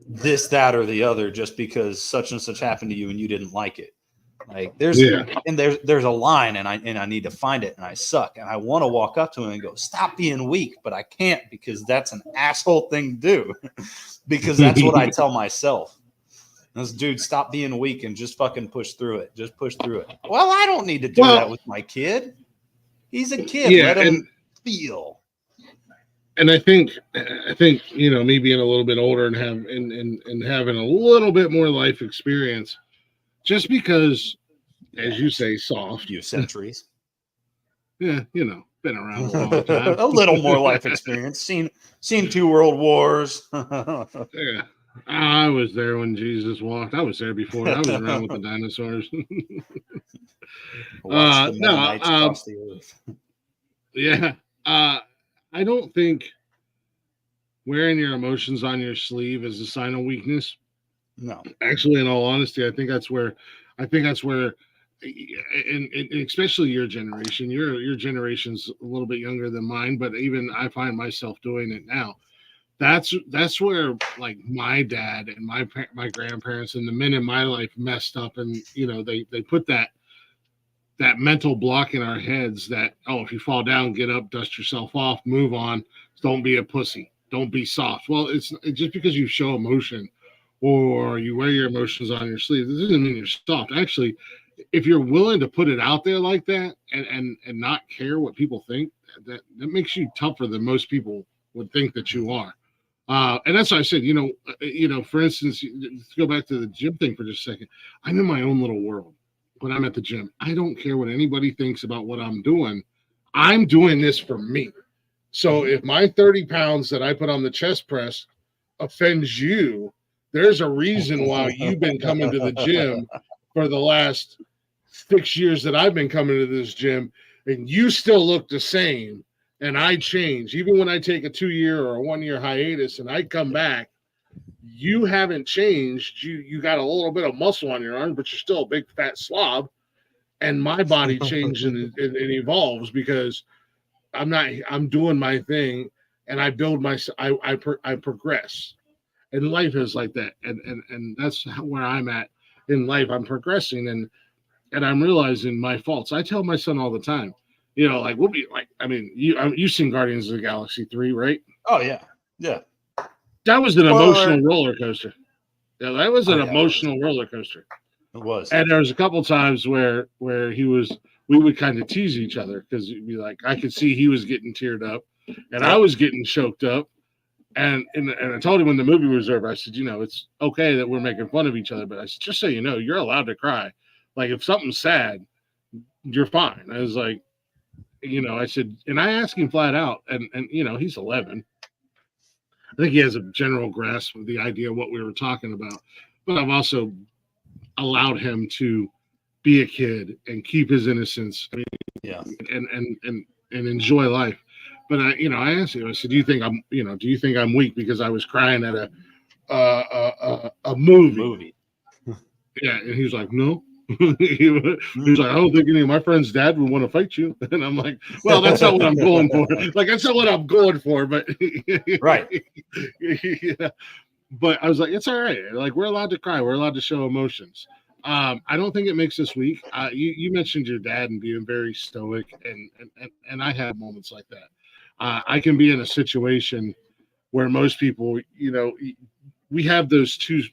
this, that, or the other, just because such and such happened to you and you didn't like it. Like there's a line, and I need to find it, and I suck. And I want to walk up to him and go, stop being weak, but I can't, because that's an asshole thing to do because that's what I tell myself. This dude, stop being weak and just fucking push through it. Just push through it. Well, I don't need to do that with my kid. He's a kid. Yeah, let him feel. And I think, you know, me being a little bit older and having a little bit more life experience, just because, as you say, soft. Few centuries. Yeah, you know, been around a long time. A little more life experience. Seen 2 world wars. Yeah. I was there when Jesus walked. I was there before. I was around with the dinosaurs. Watch the Mennonites cross the earth. Yeah. I don't think wearing your emotions on your sleeve is a sign of weakness. No. Actually, in all honesty, I think that's where, and especially your generation. Your generation's a little bit younger than mine, but even I find myself doing it now. That's where, like, my dad and my grandparents and the men in my life messed up, and you know they put that mental block in our heads that, oh, if you fall down, get up, dust yourself off, move on, don't be a pussy, don't be soft. Well, it's just because you show emotion or you wear your emotions on your sleeve, this doesn't mean you're soft. Actually, if you're willing to put it out there like that and not care what people think, that makes you tougher than most people would think that you are. And that's why I said, for instance, to go back to the gym thing for just a second, I'm in my own little world when I'm at the gym. I don't care what anybody thinks about what I'm doing. I'm doing this for me. So if my 30 pounds that I put on the chest press offends you, there's a reason why you've been coming to the gym for the last 6 years that I've been coming to this gym, and you still look the same. And I change. Even when I take a 2-year or a 1-year hiatus and I come back, you haven't changed. You got a little bit of muscle on your arm, but you're still a big fat slob. And my body changes and evolves because I'm doing my thing, and I build I progress. And life is like that. And that's where I'm at in life. I'm progressing and I'm realizing my faults. I tell my son all the time, we'll be like, I mean, you've seen Guardians of the Galaxy 3, right? Oh yeah. Yeah. That was an emotional roller coaster. Yeah, that was an emotional roller coaster. It was. And there was a couple times where we would kind of tease each other because it'd be like, I could see he was getting teared up and I was getting choked up. And I told him when the movie was over, I said, it's okay that we're making fun of each other, but I said, just so you know, you're allowed to cry. Like if something's sad, you're fine. I was like, I said, and I asked him flat out, and he's 11. I think he has a general grasp of the idea of what we were talking about, but I've also allowed him to be a kid and keep his innocence. And enjoy life. But I asked him, I said, do you think I'm weak because I was crying at a movie? Yeah. And he was like, no. He was like, I don't think any of my friends' dad would want to fight you. And I'm like, well, that's not what I'm going for. Like, that's not what I'm going for. But right. Yeah. But I was like, it's all right. Like, we're allowed to cry. We're allowed to show emotions. I don't think it makes us weak. You mentioned your dad and being very stoic, and I have moments like that. I can be in a situation where most people, we have those two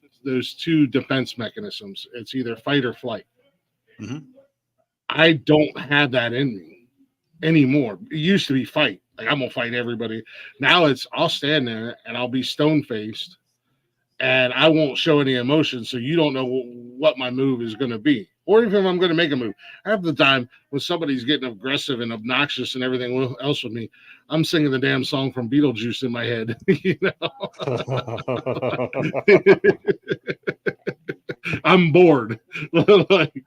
defense mechanisms. It's either fight or flight. Mm-hmm. I don't have that in me anymore. It used to be fight. Like, I'm gonna fight everybody. Now I'll stand there and I'll be stone faced, and I won't show any emotion, so you don't know what my move is going to be, or even if I'm going to make a move. Half the time, when somebody's getting aggressive and obnoxious and everything else with me, I'm singing the damn song from Beetlejuice in my head. I'm bored. Like,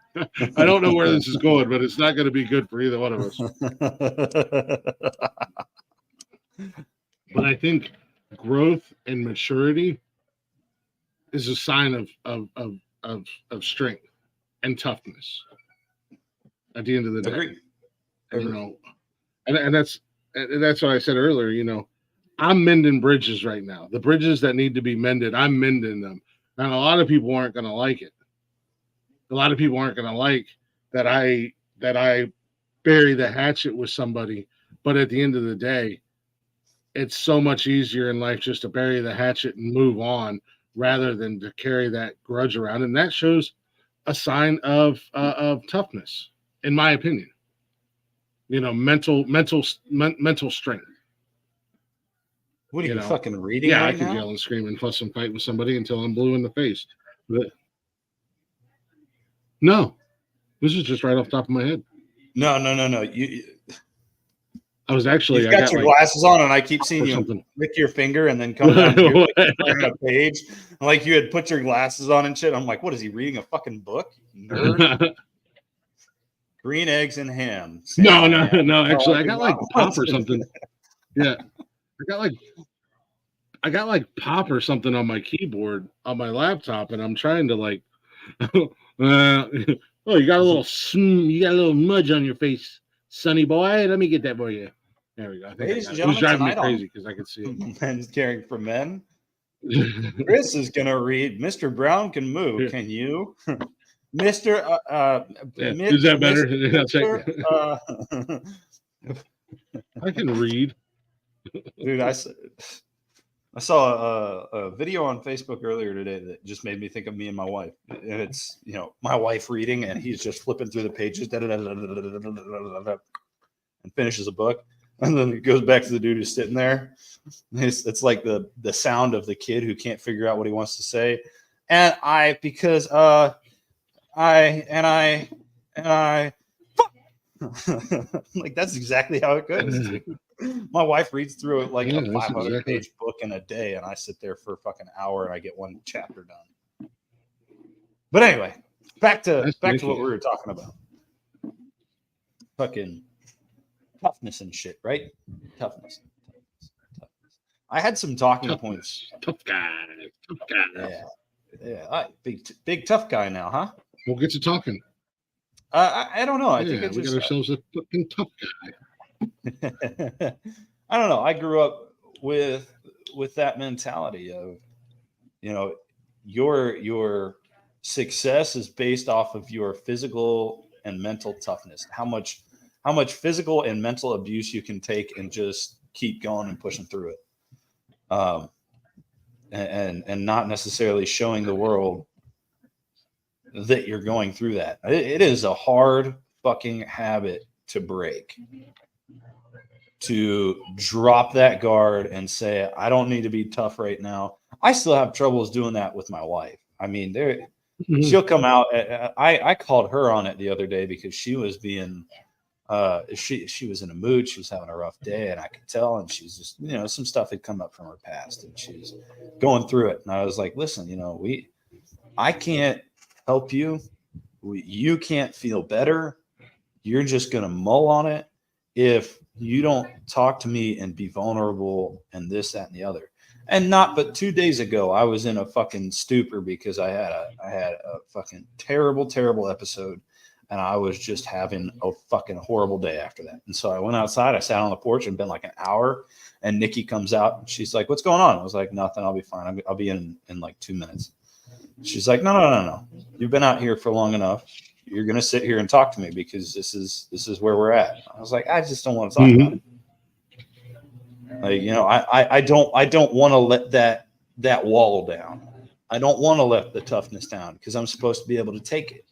I don't know where this is going, but it's not going to be good for either one of us. But I think growth and maturity is a sign of strength and toughness at the end of the day. Agreed. And that's what I said earlier. I'm mending bridges right now. The bridges that need to be mended, I'm mending them. And a lot of people aren't going to like it. A lot of people aren't going to like that I bury the hatchet with somebody. But at the end of the day, it's so much easier in life just to bury the hatchet and move on, rather than to carry that grudge around. And that shows a sign of toughness, in my opinion. Mental strength. What are you fucking reading? Yeah, right I could now? yell and scream and fuss and fight with somebody until I'm blue in the face. But no, this is just right off the top of my head. No. I was actually. You've got your glasses on, and I keep seeing you lick your finger and then come down here on a page. Like you had put your glasses on and shit. I'm like, what is he reading? A fucking book? Nerd. Green eggs and ham. No. Actually, I got like pop or something. Yeah, I got like pop or something on my keyboard on my laptop, and I'm trying to like. Oh, you got a little mudge on your face, sonny boy. Let me get that for you. There we go. It was driving me crazy because I could see it. Men's caring for men. Chris is gonna read. Mr. Brown can move. Yeah. Can you, Mr. Is that better? I can read, dude. I saw a video on Facebook earlier today that just made me think of me and my wife. And it's, my wife reading, and he's just flipping through the pages and finishes a book. And then it goes back to the dude who's sitting there. It's like the sound of the kid who can't figure out what he wants to say. And I like that's exactly how it goes, dude. My wife reads through it like a 500-page book in a day, and I sit there for a fucking hour and I get one chapter done. But anyway, back to what we were talking about. Fucking toughness and shit, right? Toughness. I had some talking points. Tough guy. Yeah. Big tough guy now, huh? We'll get to talking. I don't know. I think we got ourselves a fucking tough guy. I don't know. I grew up with that mentality of, your success is based off of your physical and mental toughness. How much physical and mental abuse you can take and just keep going and pushing through it. And not necessarily showing the world that you're going through that. It is a hard fucking habit to break. To drop that guard and say, I don't need to be tough right now. I still have troubles doing that with my wife. I mean, she'll come out. I called her on it the other day because she was being, she was in a mood. She was having a rough day, and I could tell. And she's just, some stuff had come up from her past, and she was going through it. And I was like, listen, I can't help you. You can't feel better. You're just gonna mull on it if you don't talk to me and be vulnerable and this, that, and the other. And not but 2 days ago, I was in a fucking stupor because I had a fucking terrible episode, and I was just having a fucking horrible day after that. And so I went outside, I sat on the porch and been like an hour, and Nikki comes out and she's like, what's going on? I was like, nothing, I'll be fine. I'll be in like 2 minutes. She's like, no. You've been out here for long enough. You're going to sit here and talk to me because this is where we're at. I was like, I just don't want to talk about it. Like, I don't want to let that wall down. I don't want to let the toughness down because I'm supposed to be able to take it.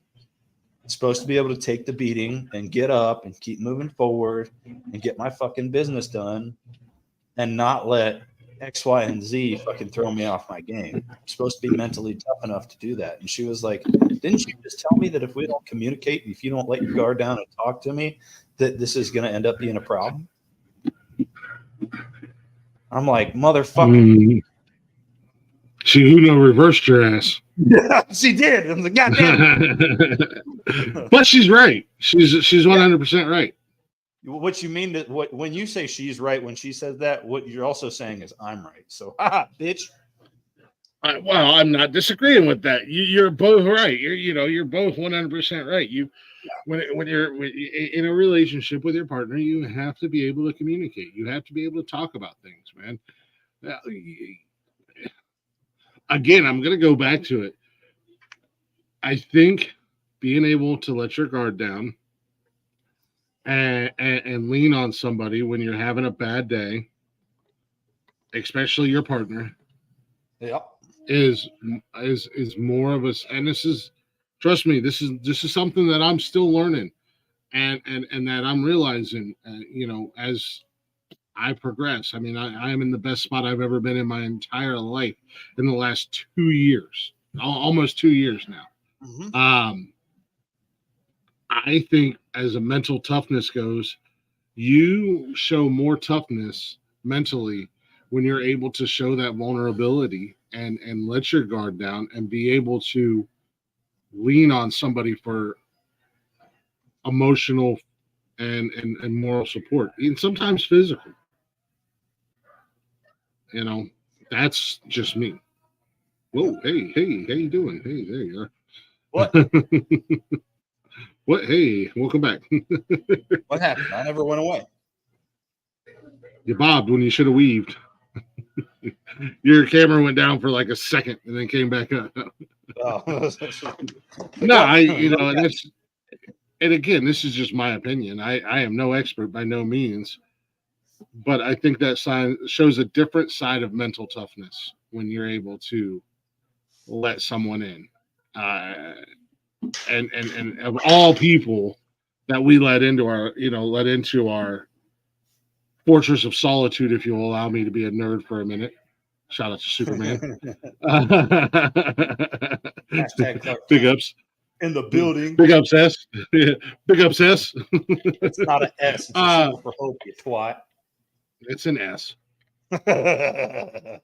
I'm supposed to be able to take the beating and get up and keep moving forward and get my fucking business done and not let X, Y, and Z fucking throw me off my game. I'm supposed to be mentally tough enough to do that. And she was like, didn't you just tell me that if we don't communicate, if you don't let your guard down and talk to me, that this is going to end up being a problem? I'm like, motherfucker. She reversed your ass. Yeah, she did. I was like, God damn. But she's right. She's 100% right. What you mean that when you say she's right, when she says that, what you're also saying is I'm right. So, bitch. Well, I'm not disagreeing with that. You're both right. You're both 100% right. When you're in a relationship with your partner, you have to be able to communicate. You have to be able to talk about things, man. Again, I'm going to go back to it. I think being able to let your guard down and lean on somebody when you're having a bad day, especially your partner, is more of us. And this is, trust me, this is something that I'm still learning, and that I'm realizing, as I progress. I mean, I am in the best spot I've ever been in my entire life in the last 2 years, almost 2 years now. Mm-hmm. I think as a mental toughness goes, you show more toughness mentally when you're able to show that vulnerability and let your guard down and be able to lean on somebody for emotional and moral support, and sometimes physical. That's just me. Whoa, hey, how you doing? Hey, there you are. What? What? Hey, welcome back. What happened? I never went away. You bobbed when you should have weaved. Your camera went down for like a second and then came back up. Oh. No, that's, and again, this is just my opinion. I am no expert by no means, but I think that sign shows a different side of mental toughness when you're able to let someone in. And of all people that we let into our fortress of solitude, if you'll allow me to be a nerd for a minute. Shout out to Superman. Hashtag Clark Big Kent. ups. In the building. Big ups, S. Big ups, S. It's not an S. It's a symbol for hope, you twat. It's an S. And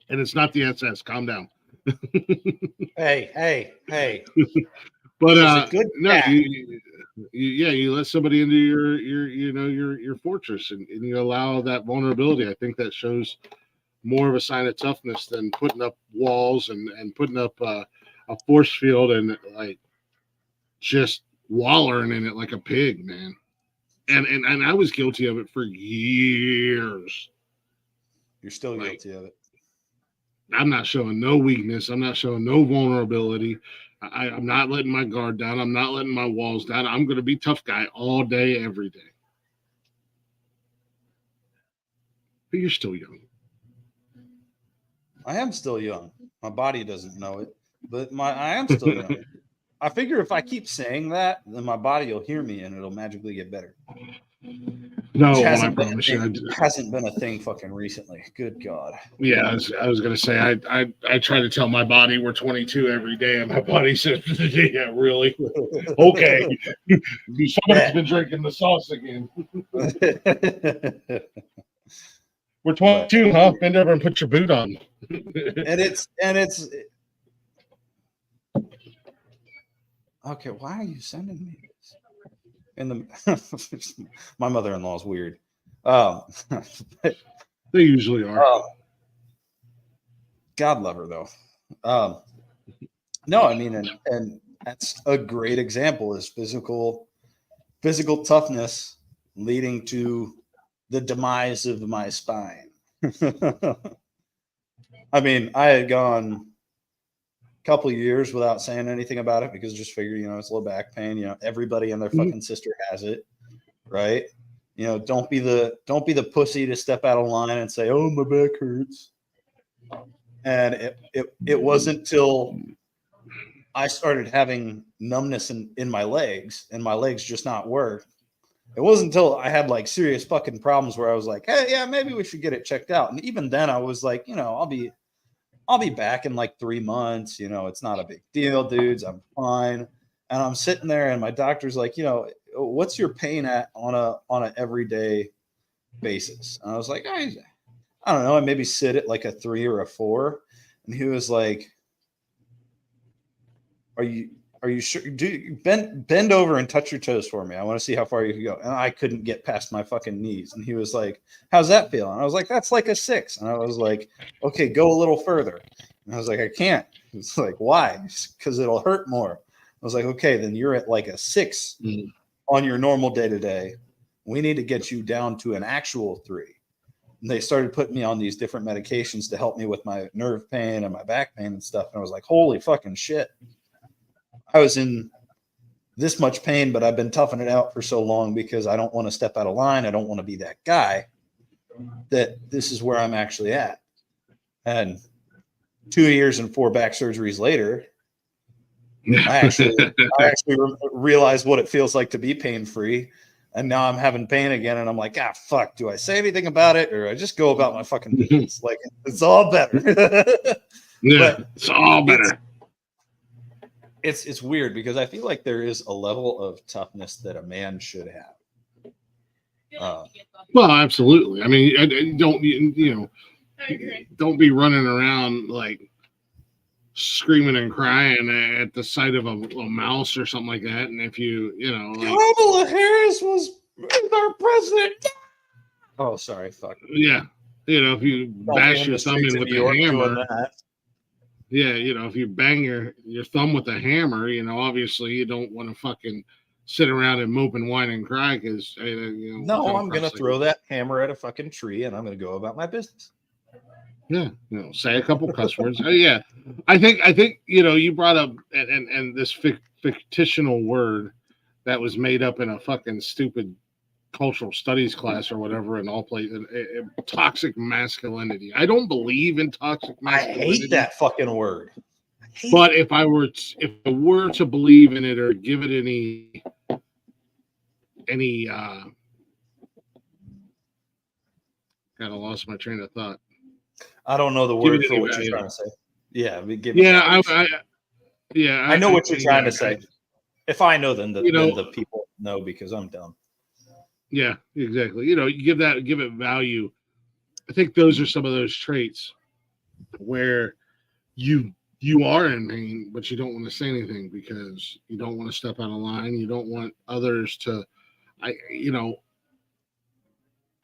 it's not the SS. Calm down. Hey. But It's a good no, cat. you let somebody into your fortress, and you allow that vulnerability. I think that shows more of a sign of toughness than putting up walls and putting up a force field and like just wallowing in it like a pig, man. And I was guilty of it for years. You're still guilty of it. I'm not showing no weakness. I'm not showing no vulnerability. I'm not letting my guard down. I'm not letting my walls down. I'm going to be tough guy all day, every day. But you're still young. I am still young. My body doesn't know it, but I am still young. I figure if I keep saying that, then my body will hear me and it'll magically get better. No, Which I promise you. hasn't been a thing fucking recently. Good God. Yeah, I was going to say, I try to tell my body we're 22 every day, and my body says, yeah, really? Okay. Somebody's been drinking the sauce again. We're 22, huh? Bend over and put your boot on. and it's okay. Why are you sending me this? My mother-in-law is weird. They usually are. God love her though. No, I mean, and that's a great example is physical toughness leading to the demise of my spine. I mean, I had gone a couple of years without saying anything about it because I just figured, it's low back pain. Everybody and their fucking sister has it, right? Don't be the pussy to step out of line and say, "Oh, my back hurts." And it wasn't till I started having numbness in my legs and my legs just not work. It wasn't until I had like serious fucking problems where I was like, hey, yeah, maybe we should get it checked out. And even then I was like, I'll be back in like 3 months. It's not a big deal, dudes. I'm fine. And I'm sitting there and my doctor's like, what's your pain at on a everyday basis? And I was like, I don't know. I maybe sit at like a 3 or a 4. And he was like, Are you sure? Bend over and touch your toes for me. I want to see how far you can go. And I couldn't get past my fucking knees. And he was like, how's that feel? And I was like, that's like a 6. And I was like, okay, go a little further. And I was like, I can't. It's like, why? Because it'll hurt more. I was like, okay, then you're at like a 6 on your normal day-to-day. We need to get you down to an actual 3. And they started putting me on these different medications to help me with my nerve pain and my back pain and stuff. And I was like, holy fucking shit. I was in this much pain, but I've been toughing it out for so long because I don't want to step out of line. I don't want to be that guy that this is where I'm actually at. And 2 years and 4 back surgeries later, I actually realized what it feels like to be pain-free. And now I'm having pain again. And I'm like, fuck, do I say anything about it? Or I just go about my fucking business? Like, it's all better. Yeah, it's all better. It's weird because I feel like there is a level of toughness that a man should have. Well, absolutely. I mean, don't don't be running around like screaming and crying at the sight of a mouse or something like that. And if like, Kamala Harris was our president. Oh, sorry, fuck. Yeah, if you bash your thumb in with the hammer. Yeah, if you bang your thumb with a hammer, obviously you don't want to fucking sit around and mope and whine and cry because, no, I'm going to throw that hammer at a fucking tree and I'm going to go about my business. Yeah, say a couple cuss words. Yeah, I think you brought up and this fictional word that was made up in a fucking stupid cultural studies class or whatever in all places. Toxic masculinity. I don't believe in toxic masculinity. I hate that fucking word. But if I were to believe in it or give it any Kind of lost my train of thought. I don't know the Give word it for any what value. you're trying to say. Yeah, we give it Yeah, value. I know what you're trying to say. If I know, then the people know because I'm dumb. Yeah, exactly. You give it value. I think those are some of those traits where you are in pain, but you don't want to say anything because you don't want to step out of line. You don't want others to,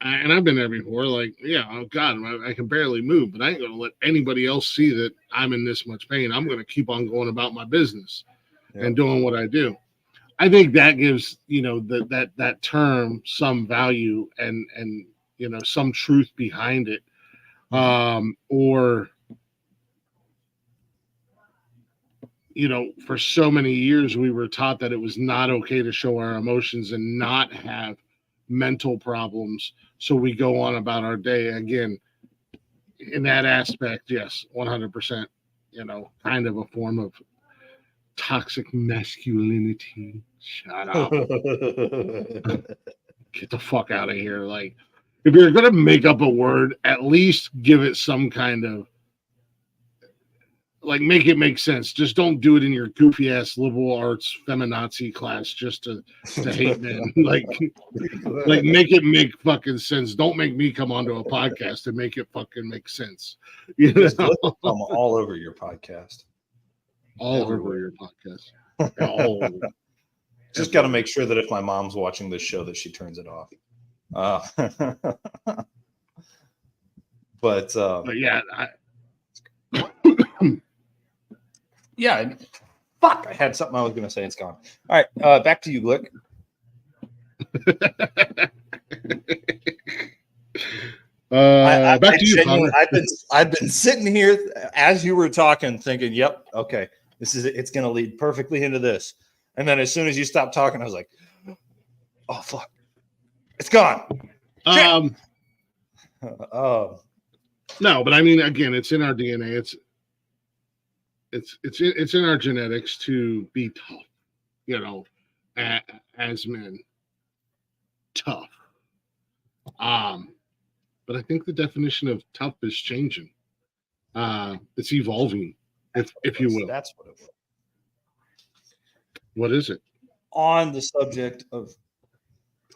and I've been there before. Like, yeah, oh God, I can barely move, but I ain't gonna let anybody else see that I'm in this much pain. I'm gonna keep on going about my business and doing what I do. I think that gives that term some value and some truth behind it, or for so many years we were taught that it was not okay to show our emotions and not have mental problems, so we go on about our day. Again, in that aspect, yes, 100%, kind of a form of toxic masculinity. Shut up. Get the fuck out of here. Like, if you're gonna make up a word, at least give it some kind of, like, make it make sense. Just don't do it in your goofy ass liberal arts feminazi class just to hate men. like make it make fucking sense. Don't make me come onto a podcast and make it fucking make sense. I'm all over your podcast. All over your podcast. All over. Just got to make sure that if my mom's watching this show that she turns it off. But yeah, yeah. Fuck! I had something I was going to say. It's gone. All right, back to you, Glick. Back to you, Connor. I've been sitting here as you were talking, thinking, "Yep, okay, this is it. It's going to lead perfectly into this." And then as soon as you stopped talking, I was like, "Oh fuck, it's gone." No, but I mean, again, it's in our DNA. It's in our genetics to be tough, as men, tough. But I think the definition of tough is changing. It's evolving, if you will. That's what it was. What is it? On the subject of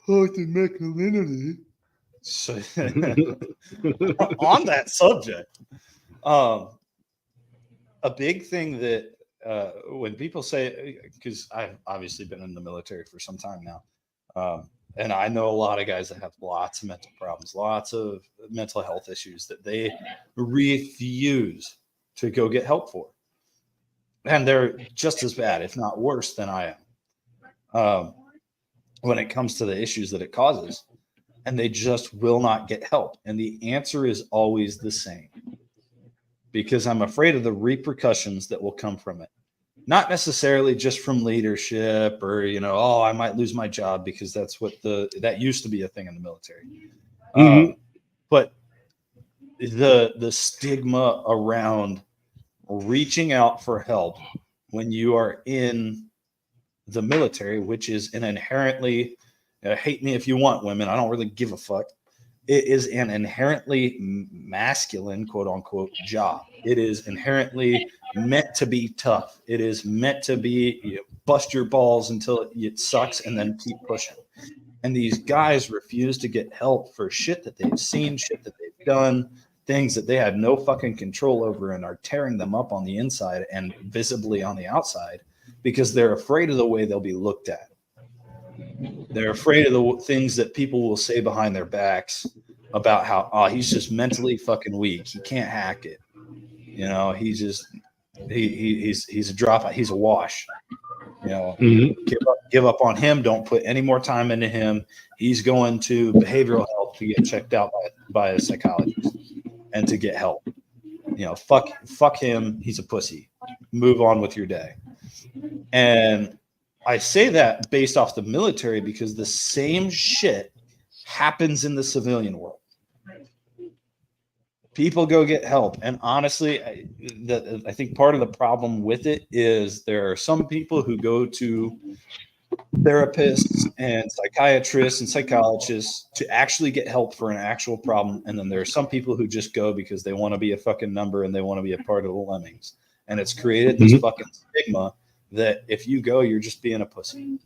toxic masculinity. So, on that subject, a big thing that when people say, because I've obviously been in the military for some time now, and I know a lot of guys that have lots of mental problems, lots of mental health issues that they refuse to go get help for. And they're just as bad, if not worse, than I am when it comes to the issues that it causes. And they just will not get help. And the answer is always the same. Because I'm afraid of the repercussions that will come from it. Not necessarily just from leadership or, I might lose my job, because that's what that used to be a thing in the military. But the stigma around reaching out for help when you are in the military, which is an inherently, hate me if you want, women, I don't really give a fuck. It is an inherently masculine, quote unquote, job. It is inherently meant to be tough. It is meant to be bust your balls until it sucks and then keep pushing. And these guys refuse to get help for shit that they've seen, shit that they've done, things that they had no fucking control over, and are tearing them up on the inside and visibly on the outside because they're afraid of the way they'll be looked at. They're afraid of the things that people will say behind their backs about how, he's just mentally fucking weak. He can't hack it. He's just, he's a dropout. He's a wash. Give up on him. Don't put any more time into him. He's going to behavioral health to get checked out by a psychologist and to get help. Fuck him. He's a pussy. Move on with your day. And I say that based off the military because the same shit happens in the civilian world. People go get help. And honestly, I think part of the problem with it is there are some people who go to therapists and psychiatrists and psychologists to actually get help for an actual problem. And then there are some people who just go because they want to be a fucking number and they want to be a part of the lemmings. And it's created this fucking stigma that if you go, you're just being a pussy.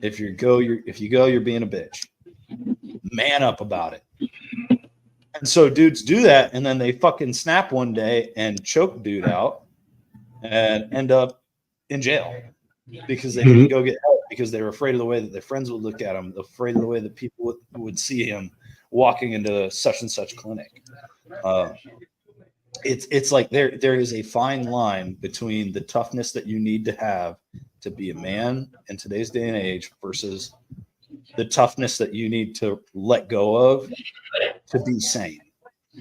If you go, you're being a bitch. Man up about it. And so dudes do that, and then they fucking snap one day and choke dude out and end up in jail because they didn't go get help because they were afraid of the way that their friends would look at him, afraid of the way that people would see him walking into such and such clinic. It's like there is a fine line between the toughness that you need to have to be a man in today's day and age versus the toughness that you need to let go of to be sane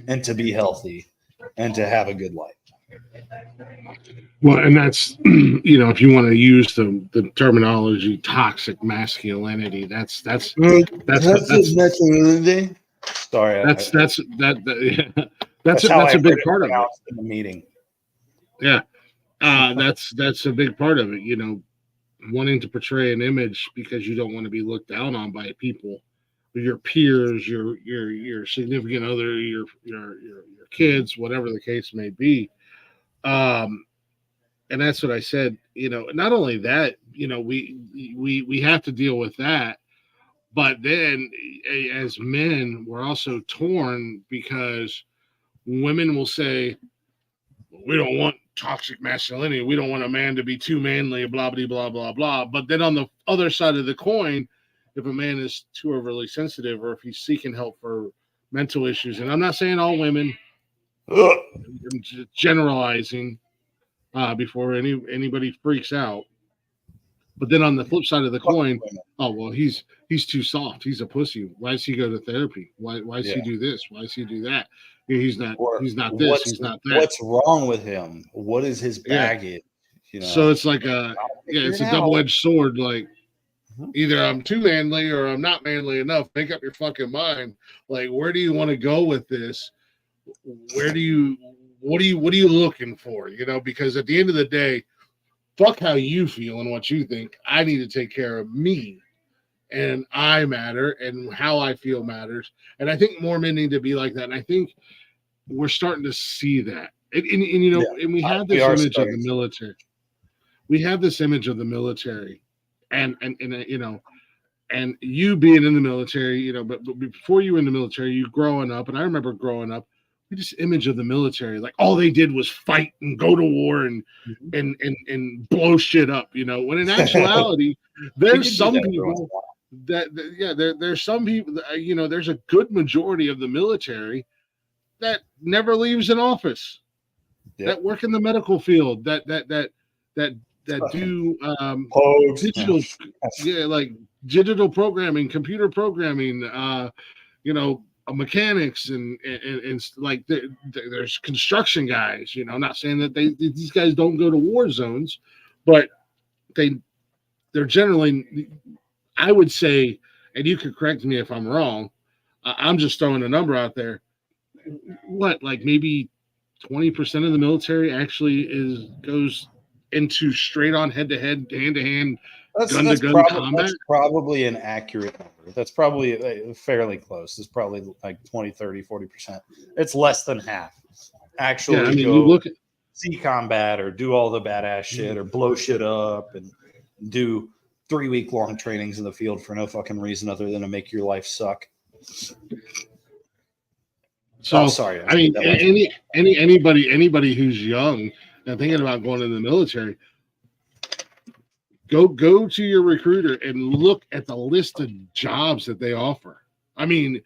and to be healthy and to have a good life. Well, and that's, if you want to use the terminology toxic masculinity, that's masculinity. Sorry, that's a big part of it in the meeting. Yeah, that's a big part of it. Wanting to portray an image because you don't want to be looked down on by people, your peers, your significant other, your kids, whatever the case may be. And that's what I said. Not only that, we have to deal with that, but then as men, we're also torn because women will say, we don't want toxic masculinity. We don't want a man to be too manly, blah, blah, blah, blah, blah. But then on the other side of the coin, if a man is too overly sensitive or if he's seeking help for mental issues, and I'm not saying all women, I'm just generalizing before anybody freaks out. But then on the flip side of the coin, oh, well, he's too soft. He's a pussy. Why does he go to therapy? Why does he do this? Why does he do that? He's not this. He's not that. What's wrong with him? What is his baggage? So it's like it's a double-edged sword. Like either I'm too manly or I'm not manly enough. Make up your fucking mind. Like, where do you want to go with this? What are you looking for? Because at the end of the day, fuck how you feel and what you think. I need to take care of me. And I matter, and how I feel matters. And I think more men need to be like that. And I think we're starting to see that. And we have this image of the military. We have this image of the military, and you being in the military, but before you were in the military, you growing up, and I remember growing up, this image of the military, like all they did was fight and go to war and blow shit up, when in actuality, there's some people there's some people that, there's a good majority of the military that never leaves an office, that work in the medical field, that do digital, like digital programming, computer programming, mechanics and like there's construction guys. I'm not saying that these guys don't go to war zones, but they're generally, I would say, and you could correct me if I'm wrong, I'm just throwing a number out there, like maybe 20% of the military actually goes into straight on head-to-head, hand-to-hand, gun-to-gun combat? That's probably an accurate number. That's probably fairly close. It's probably like 20, 30, 40%. It's less than half. Actually, you look at see combat or do all the badass shit or blow shit up and do 3-week-long trainings in the field for no fucking reason other than to make your life suck. So, sorry. I mean, anybody who's young and thinking about going in the military, go to your recruiter and look at the list of jobs that they offer. I mean,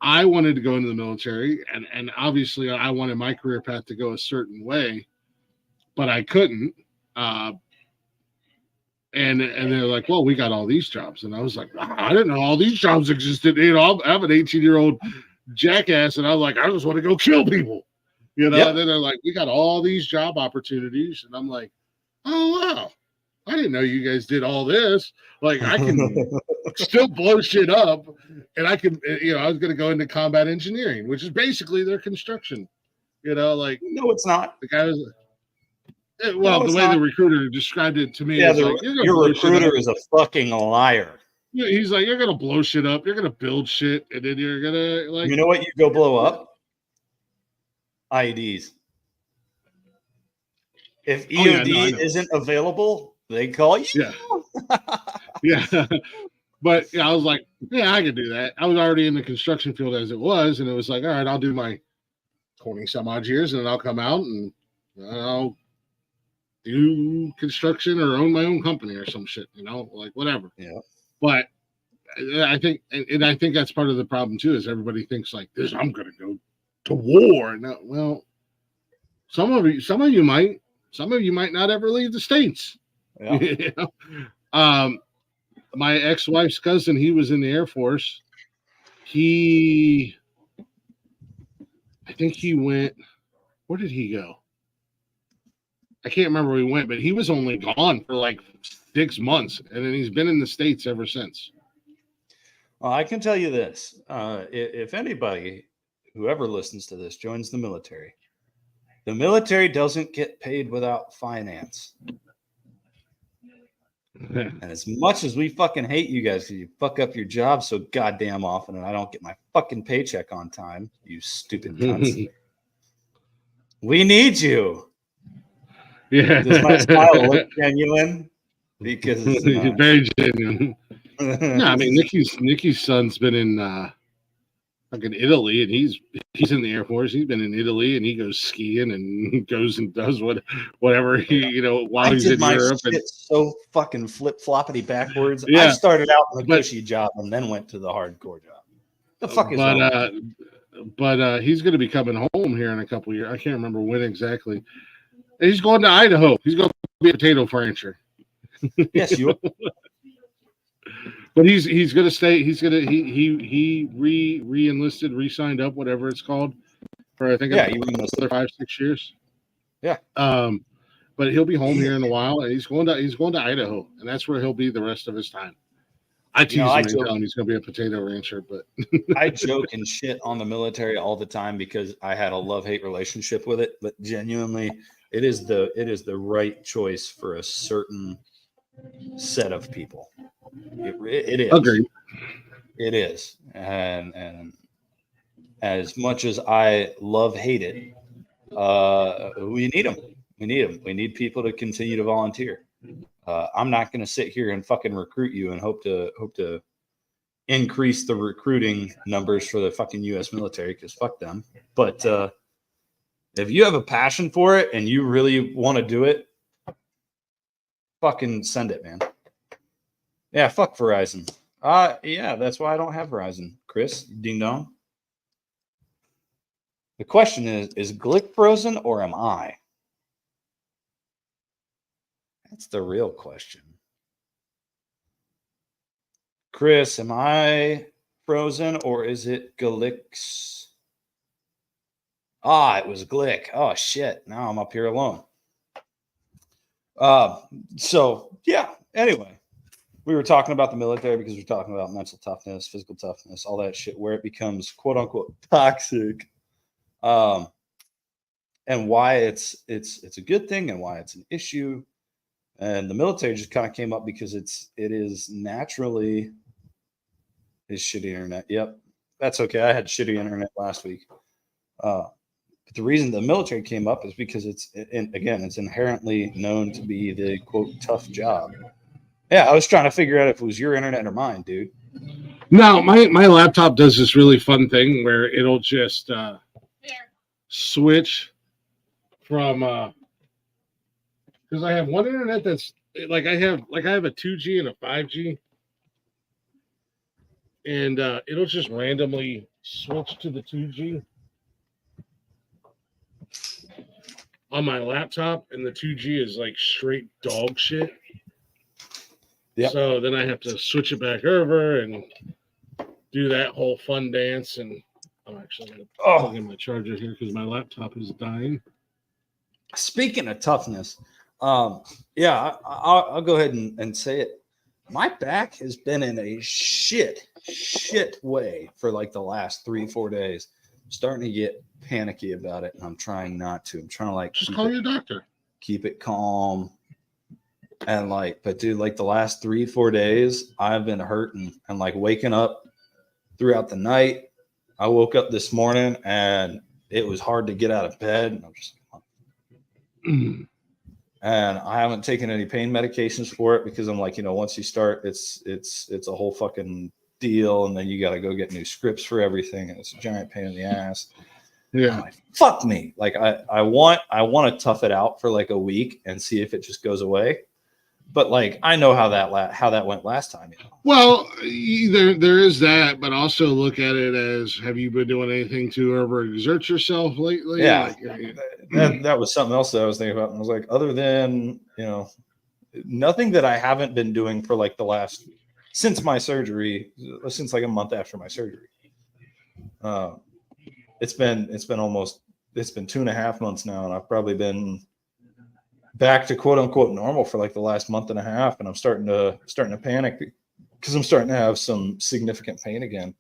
I wanted to go into the military, and obviously I wanted my career path to go a certain way, but I couldn't. And they're like, well, we got all these jobs. And I was like, I didn't know all these jobs existed. I'm an 18-year-old jackass, and I was like, I just want to go kill people. And then they're like, we got all these job opportunities. And I'm like, oh, wow. I didn't know you guys did all this. Like, I can still blow shit up, and I can, I was going to go into combat engineering, which is basically their construction. Like, no, it's not. The guy was, Well, No, the it's way not. the recruiter described it to me Yeah, is like, you're gonna your blow shit up. recruiter is a fucking liar. Yeah, he's like, you're gonna blow shit up. You're gonna build shit, and then you're gonna like. You know what? You go blow up IEDs. If Oh, yeah, EOD no, I know. isn't available, they call you. Yeah, yeah. But yeah, I was like, yeah, I could do that. I was already in the construction field as it was, and it was like, all right, I'll do my 20 some odd years, and then I'll come out and I'll do construction or own my own company or some shit, like whatever. Yeah. But I think, and I think that's part of the problem too, is everybody thinks like this. I'm going to go to war. No, well, some of you might not ever leave the States. Yeah. My ex-wife's cousin, he was in the Air Force. I think he went. Where did he go? I can't remember where he went, but he was only gone for like 6 months, and then he's been in the States ever since. Well, I can tell you this: if anybody, whoever listens to this, joins the military doesn't get paid without finance. And as much as we fucking hate you guys because you fuck up your job so goddamn often, and I don't get my fucking paycheck on time, you stupid cunts. We need you. Yeah. Does my smile look genuine? Because it's not. Very genuine. No, I mean Nikki's son's been in fucking Italy, and he's in the Air Force. He's been in Italy, and he goes skiing and goes and does whatever he while he's in Europe. Shit so fucking flip floppity backwards. Yeah. I started out in a cushy job and then went to the hardcore job. The fuck is that? But he's going to be coming home here in a couple of years. I can't remember when exactly. And he's going to Idaho. He's going to be a potato rancher. Yes, you. But he's going to stay. He re-enlisted, re-signed up, whatever it's called, for I think another 5-6 years. Yeah. But he'll be home here in a while, and he's going to Idaho, and that's where he'll be the rest of his time. I tease him and tell him he's going to be a potato rancher, but I joke and shit on the military all the time because I had a love-hate relationship with it. But genuinely, it is the right choice for a certain set of people. It is. Agreed. It is, and as much as I hate it, we need them. We need people to continue to volunteer. I'm not going to sit here and fucking recruit you and hope to increase the recruiting numbers for the fucking U.S. military because fuck them. But if you have a passion for it and you really want to do it, fucking send it, man. Yeah, fuck Verizon. Yeah, that's why I don't have Verizon. Chris, ding dong. The question is Glick frozen or am I? That's the real question. Chris, am I frozen or is it Glick's? It was Glick. Oh, shit. Now I'm up here alone. So, yeah. Anyway, we were talking about the military because we're talking about mental toughness, physical toughness, all that shit, where it becomes quote unquote toxic. And why it's a good thing and why it's an issue. And the military just kind of came up because it is naturally is shitty internet. Yep. That's okay. I had shitty internet last week. But the reason the military came up is because it's inherently known to be the quote tough job. Yeah, I was trying to figure out if it was your internet or mine, dude. No, my laptop does this really fun thing where it'll just switch from because I have one internet that's like I have a 2G and a 5G, and it'll just randomly switch to the 2G on my laptop, and the 2G is like straight dog shit. Yep. So then I have to switch it back over and do that whole fun dance. And I'm actually going to plug in my charger here because my laptop is dying. Speaking of toughness, yeah, I'll go ahead and say it. My back has been in a shit way for like the last 3-4 days. I'm starting to get panicky about it, and I'm trying not to. I'm trying to just call your doctor. keep it calm. And like, but dude, like the last 3-4 days, I've been hurting and like waking up throughout the night. I woke up this morning and it was hard to get out of bed. And I'm just and I haven't taken any pain medications for it because I'm like, once you start, it's a whole fucking deal, and then you got to go get new scripts for everything, and it's a giant pain in the ass. Yeah, like, fuck me. Like I want to tough it out for like a week and see if it just goes away. But like I know how that went last time. Well, there is that, but also look at it as: have you been doing anything to overexert yourself lately? Yeah, like, that was something else that I was thinking about. And I was like, other than nothing that I haven't been doing for like since my surgery, since like a month after my surgery. It's been 2.5 months now, and I've probably been back to quote unquote normal for like the last month and a half, and I'm starting to panic because I'm starting to have some significant pain again.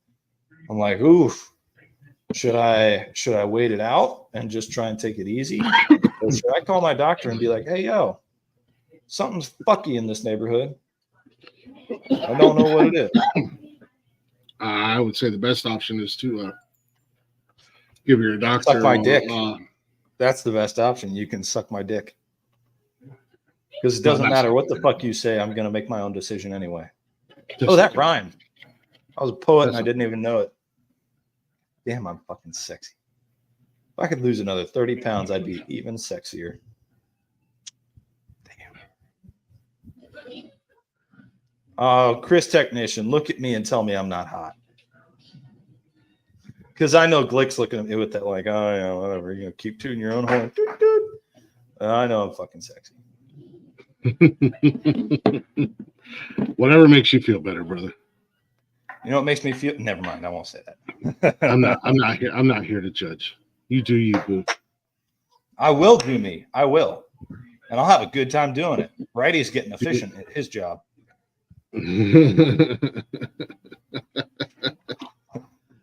I'm like, oof, should I wait it out and just try and take it easy, or should I call my doctor and be like, hey yo, something's fucky in this neighborhood? I don't know what it is. I would say the best option is to give your doctor suck my dick. That's the best option. You can suck my dick. Because it doesn't matter what the fuck you say. I'm going to make my own decision anyway. Oh, that rhymed. I was a poet and I didn't even know it. Damn, I'm fucking sexy. If I could lose another 30 pounds, I'd be even sexier. Damn. Oh, Chris Technician, look at me and tell me I'm not hot. Because I know Glick's looking at me with that like, oh, yeah, whatever. You're going to keep tooting your own horn. I know I'm fucking sexy. Whatever makes you feel better, brother. You know what makes me feel? Never mind. I won't say that. I'm not here to judge. You do you, boo. I will do me. I will. And I'll have a good time doing it. Righty's getting efficient at his job.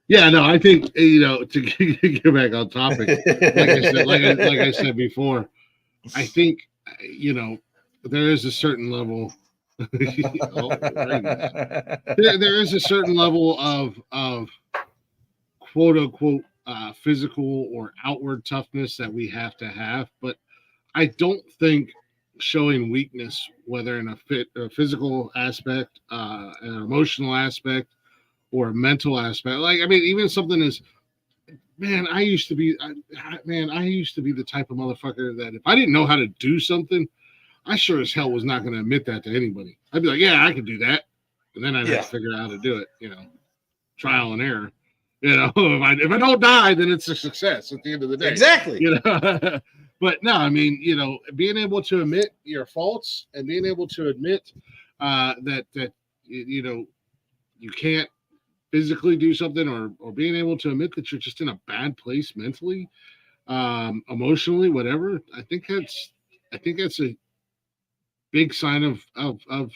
Yeah, no, I think, to get back on topic, like I said before, I think, there is a certain level. There is a certain level of quote unquote physical or outward toughness that we have to have, but I don't think showing weakness, whether in a physical aspect, an emotional aspect, or a mental aspect, even something as, man, I used to be the type of motherfucker that if I didn't know how to do something, I sure as hell was not going to admit that to anybody. I'd be like, yeah, I could do that. And then I'd have to figure out how to do it, trial and error. If I don't die, then it's a success at the end of the day. Exactly. But no, being able to admit your faults and being able to admit that you can't physically do something, or being able to admit that you're just in a bad place mentally, emotionally, whatever. I think that's a big sign of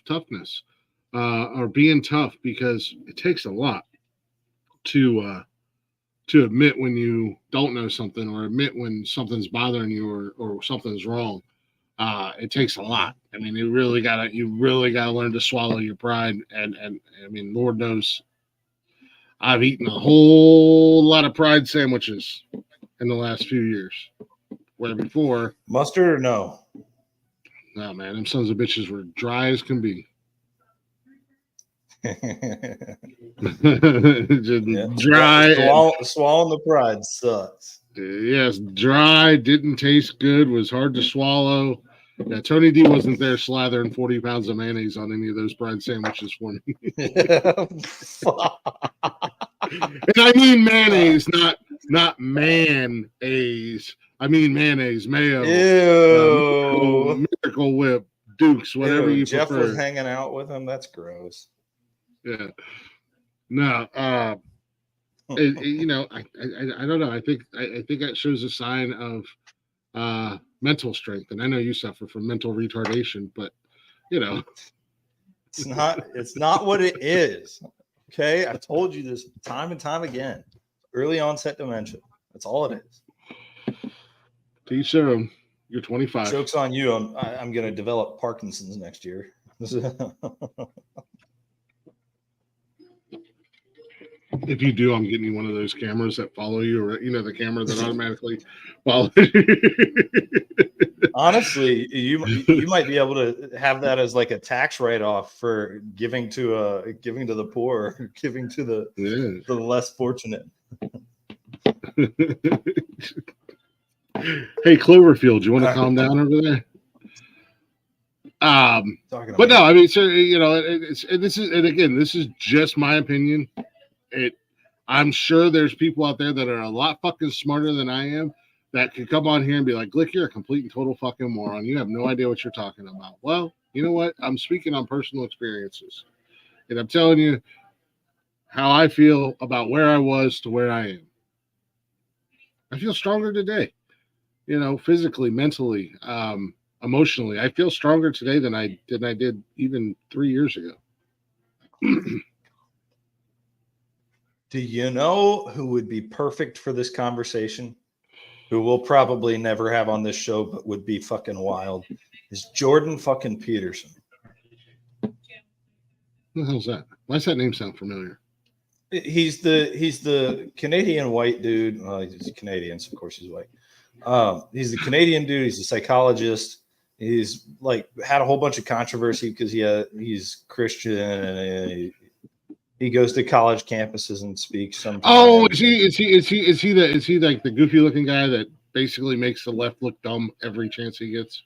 toughness, or being tough, because it takes a lot to admit when you don't know something, or admit when something's bothering you, or something's wrong. It takes a lot. You really gotta learn to swallow your pride. And Lord knows, I've eaten a whole lot of pride sandwiches in the last few years. Where before, mustard or no? No, man, them sons of bitches were dry as can be. Dry. Swallowing the pride sucks. Yes, dry, didn't taste good, was hard to swallow. Yeah, Tony D wasn't there slathering 40 pounds of mayonnaise on any of those pride sandwiches for me. And I mean mayonnaise, not man-aise. I mean mayonnaise, mayo. Ew. Miracle Whip, Dukes, whatever you Jeff prefer. was hanging out with him. That's gross. Yeah. No. I don't know. I think that shows a sign of mental strength, and I know you suffer from mental retardation, but it's not what it is. Okay, I've told you this time and time again. Early onset dementia. That's all it is. Teach their own. You're 25. Joke's on you. I'm going to develop Parkinson's next year. If you do, I'm getting you one of those cameras that follow you, or the camera that automatically follows you. Honestly, you might be able to have that as like a tax write-off for giving to the poor, giving to the less fortunate. Hey, Cloverfield, you want to calm down over there? But no, I mean, so this is just my opinion. I'm sure there's people out there that are a lot fucking smarter than I am that could come on here and be like, Glick, you're a complete and total fucking moron. You have no idea what you're talking about. Well, you know what? I'm speaking on personal experiences. And I'm telling you how I feel about where I was to where I am. I feel stronger today, physically, mentally, emotionally. I feel stronger today than I did even 3 years ago. Do you know who would be perfect for this conversation? Who we'll probably never have on this show, but would be fucking wild, is Jordan fucking Peterson. What the hell's that? Why does that name sound familiar? He's the Canadian white dude. Well, he's Canadian, so of course he's white. He's the Canadian dude. He's a psychologist. He's like had a whole bunch of controversy because he's Christian and he goes to college campuses and speaks sometimes. Oh, is he like the goofy looking guy that basically makes the left look dumb every chance he gets?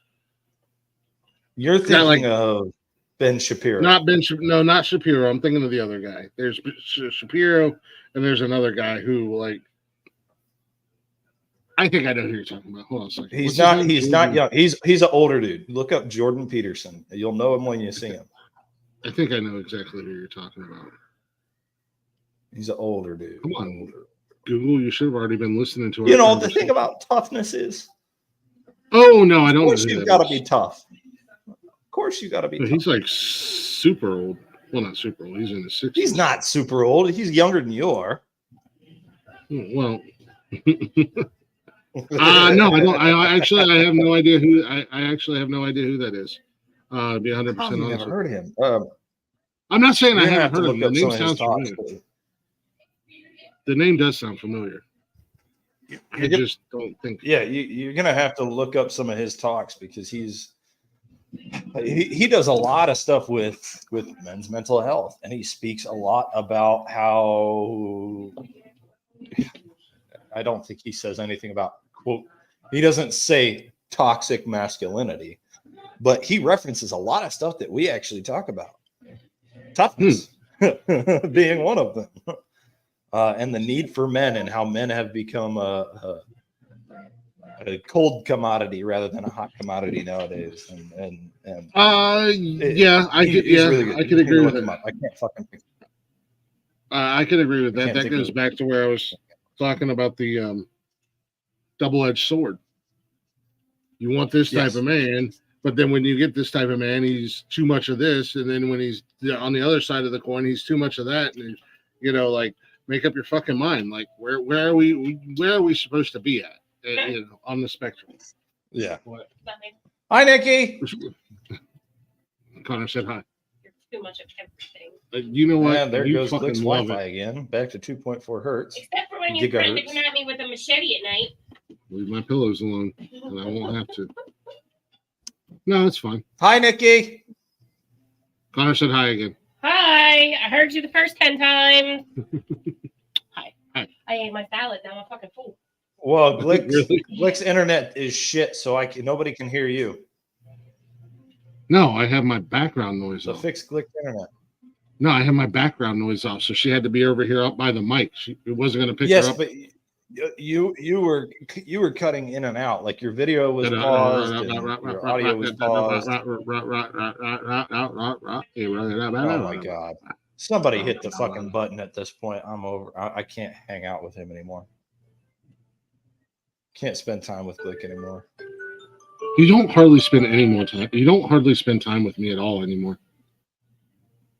You're thinking of Ben Shapiro. Not Shapiro. I'm thinking of the other guy. There's Shapiro and there's another guy who I think I know who you're talking about. Hold on a second. He's not young. He's an older dude. Look up Jordan Peterson. You'll know him when you see him. I think I know exactly who you're talking about. He's an older dude. Come on, Google. You should have already been listening to it. The thing about toughness is. Oh no, I don't. Of course, you've got to be tough. Of course, you got to be. He's like super old. Well, not super old. He's in his 60s. He's not super old. He's younger than you are. Well. No, I don't. I have no idea who. I actually have no idea who that is. To be 100% honest. I've never heard of him. I'm not saying I haven't heard of him. The name sounds familiar. The name does sound familiar. I just don't think. Yeah, you're gonna have to look up some of his talks because he does a lot of stuff with men's mental health, and he speaks a lot about how. I don't think he says anything about quote. He doesn't say toxic masculinity, but he references a lot of stuff that we actually talk about. Toughness being one of them. And the need for men and how men have become a cold commodity rather than a hot commodity nowadays. I could agree with that. I can't fucking think. I can agree with that. That goes back to where I was talking about the double-edged sword. You want this type of man, but then when you get this type of man, he's too much of this, and then when he's on the other side of the coin, he's too much of that, and make up your fucking mind. Like where are we supposed to be at on the spectrum? Yeah. What? Hi, Nikki. Connor said hi. You're too much of everything. You know what? Yeah, there you goes Glick's love Wi-Fi again. Back to 2.4 hertz. Except for when you're trying to come at me with a machete at night. Leave my pillows alone, and I won't have to. No, it's fine. Hi, Nikki. Connor said hi again. Hi, I heard you the first 10 times. Hi. I ate my salad. Now I'm fucking full. Well, Glick's internet is shit, so nobody can hear you. No, I have my background noise off. So fix Glick's internet. No, I have my background noise off, so she had to be over here up by the mic. It wasn't going to pick her up. Yes, but you were cutting in and out. Like your video was paused, and your audio was paused. Oh my god! Somebody hit the fucking button at this point. I'm over. I can't hang out with him anymore. Can't spend time with Glick anymore. You don't hardly spend any more time. You don't hardly spend time with me at all anymore.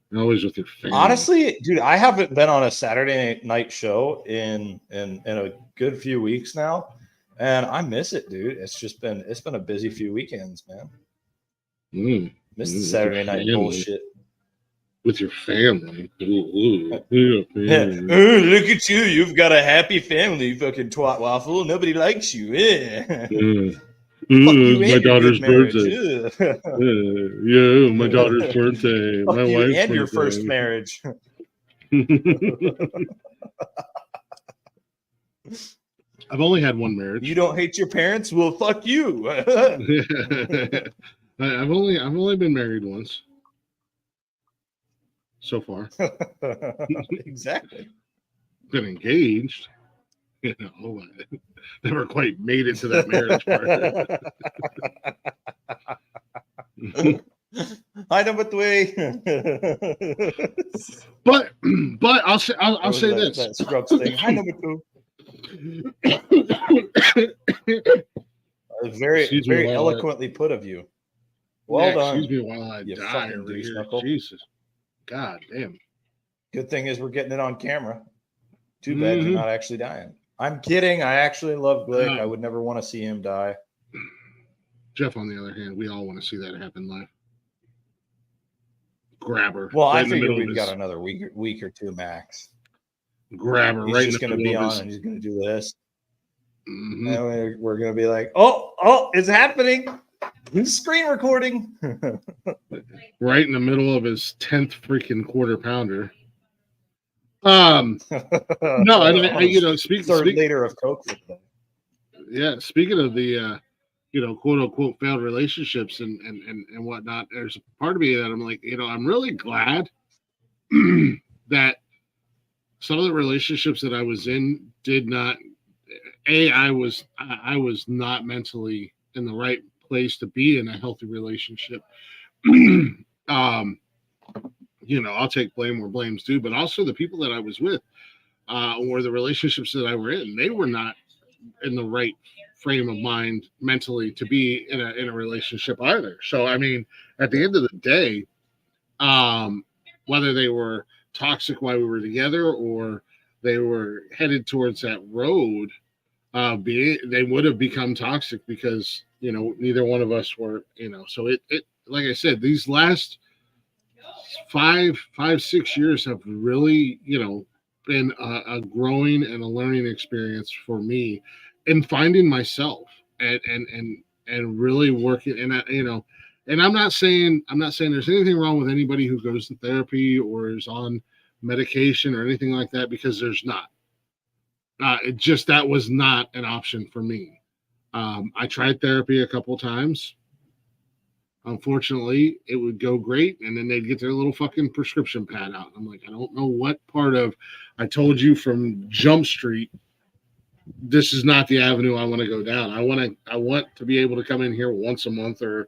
You're always with your family. Honestly, dude, I haven't been on a Saturday night show in a good few weeks now, And I miss it, dude. It's been a busy few weekends, man. Miss the Saturday night bullshit. With your family. Look at you. You've got a happy family, you fucking twat waffle. Nobody likes you. My daughter's birthday. My daughter's birthday. Fuck My you wife's and your birthday. first marriage. I've only had one marriage. You don't hate your parents? Well, fuck you. I've only been married once. So far. Exactly. Been engaged. You know, never quite made it to that marriage part. Hi, number 3. but I'll say this. That Scrubs thing. Hi, number 2. Very eloquently put of you. Well done. Excuse me while I you die over here. Jesus. God damn. Good thing is we're getting it on camera. Too bad you're not actually dying. I'm kidding. I actually love Glick. I would never want to see him die. Jeff, on the other hand, we all want to see that happen live. Grab her. Well, I figure we've got another week or two max. Grab her. He's just going to be on and he's going to do this. And we're going to be like, oh, it's happening. Screen recording. Right in the middle of his 10th freaking quarter pounder. No, speaking later of Coke. Yeah, speaking of the quote unquote failed relationships and whatnot, there's a part of me that I'm like, I'm really glad that some of the relationships that I was in did not. I was not mentally in the right place to be in a healthy relationship. I'll take blame where blame's due, but also the people that I was with, or the relationships that I were in, they were not in the right frame of mind mentally to be in a relationship either. So, I mean, at the end of the day, whether they were toxic while we were together or they were headed towards that road, they would have become toxic because, neither one of us were, so it like I said, these last 5-6 years have really, been a growing and a learning experience for me in finding myself and really working. And and I'm not saying there's anything wrong with anybody who goes to therapy or is on medication or anything like that, because there's not. That was not an option for me. I tried therapy a couple times. Unfortunately, it would go great, and then they'd get their little fucking prescription pad out. I'm like, I don't know what part of I told you from Jump Street, this is not the avenue I want to go down. I want to be able to come in here once a month or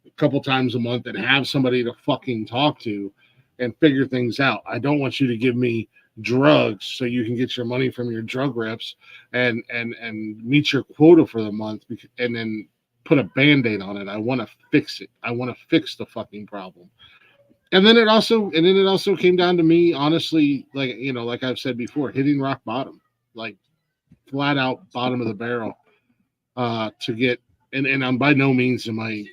a couple times a month and have somebody to fucking talk to and figure things out. I don't want you to give me drugs so you can get your money from your drug reps and meet your quota for the month and then put a Band-Aid on it. I want to fix it. I want to fix the fucking problem. And then it also came down to me, honestly, like I've said before, hitting rock bottom, like flat out bottom of the barrel, to get, and I'm by no means am I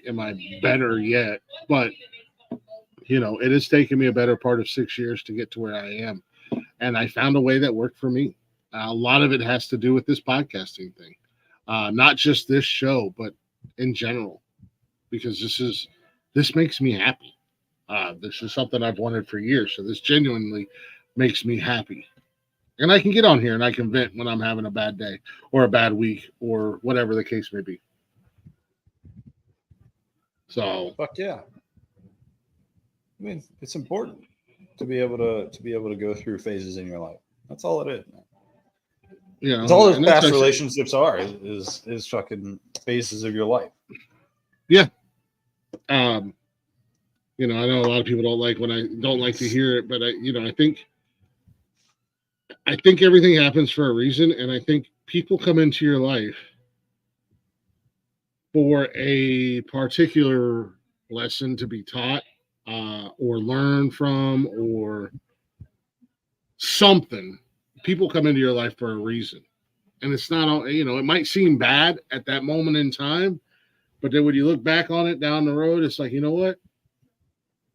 better yet, but it has taken me a better part of 6 years to get to where I am. And I found a way that worked for me. A lot of it has to do with this podcasting thing, not just this show, but in general, because this makes me happy. This is something I've wanted for years. So this genuinely makes me happy. And I can get on here and I can vent when I'm having a bad day or a bad week or whatever the case may be. So fuck yeah. I mean, it's important to be able to go through phases in your life. That's all it is, man. It's all those past relationships are is fucking phases of your life. Yeah. I know a lot of people don't like to hear it, but I think everything happens for a reason, and I think people come into your life for a particular lesson to be taught, or learn from, or something. People come into your life for a reason. And it's not all, it might seem bad at that moment in time, but then when you look back on it down the road, it's like, you know what?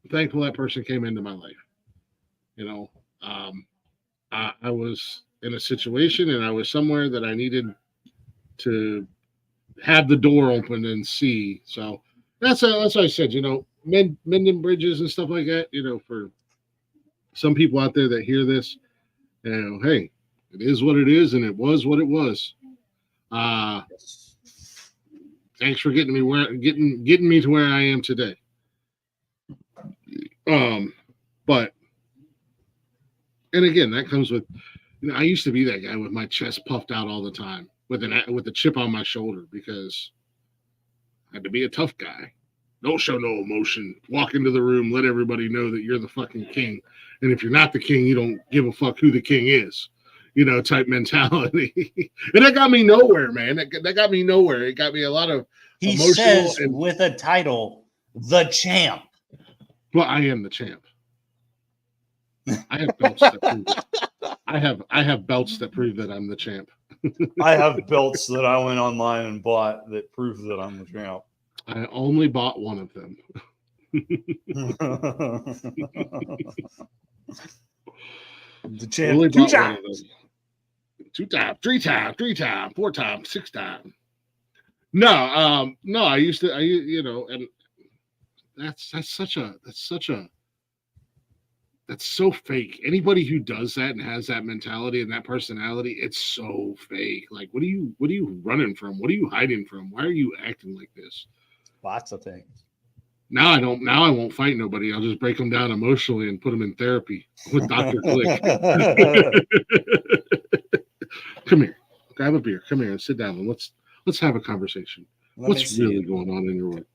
I'm thankful that person came into my life. I was in a situation and I was somewhere that I needed to have the door open and see. So that's what I said, mending bridges and stuff like that, for some people out there that hear this, hey, it is what it is, and it was what it was. Thanks for getting me to where I am today. But and again, that comes with, I used to be that guy with my chest puffed out all the time, with a chip on my shoulder, because I had to be a tough guy. Don't show no emotion. Walk into the room, let everybody know that you're the fucking king. And if you're not the king, you don't give a fuck who the king is, type mentality. And that got me nowhere, man. That got me nowhere. It got me a lot of emotional. He says with a title, the champ. Well, I am the champ. I have belts that prove it. I have belts that prove that I'm the champ. I have belts that I went online and bought that prove that I'm the champ. I only bought one of them. The champ. 2 times. 2 times, 3 times, 3 times, 4 times, 6 times. No, I used to, and that's so fake. Anybody who does that and has that mentality and that personality, it's so fake. Like, what are you running from? What are you hiding from? Why are you acting like this? Lots of things. Now I won't fight nobody. I'll just break them down emotionally and put them in therapy with Dr. Click. Come here, grab a beer. Come here and sit down and let's have a conversation. What's really going on in your world?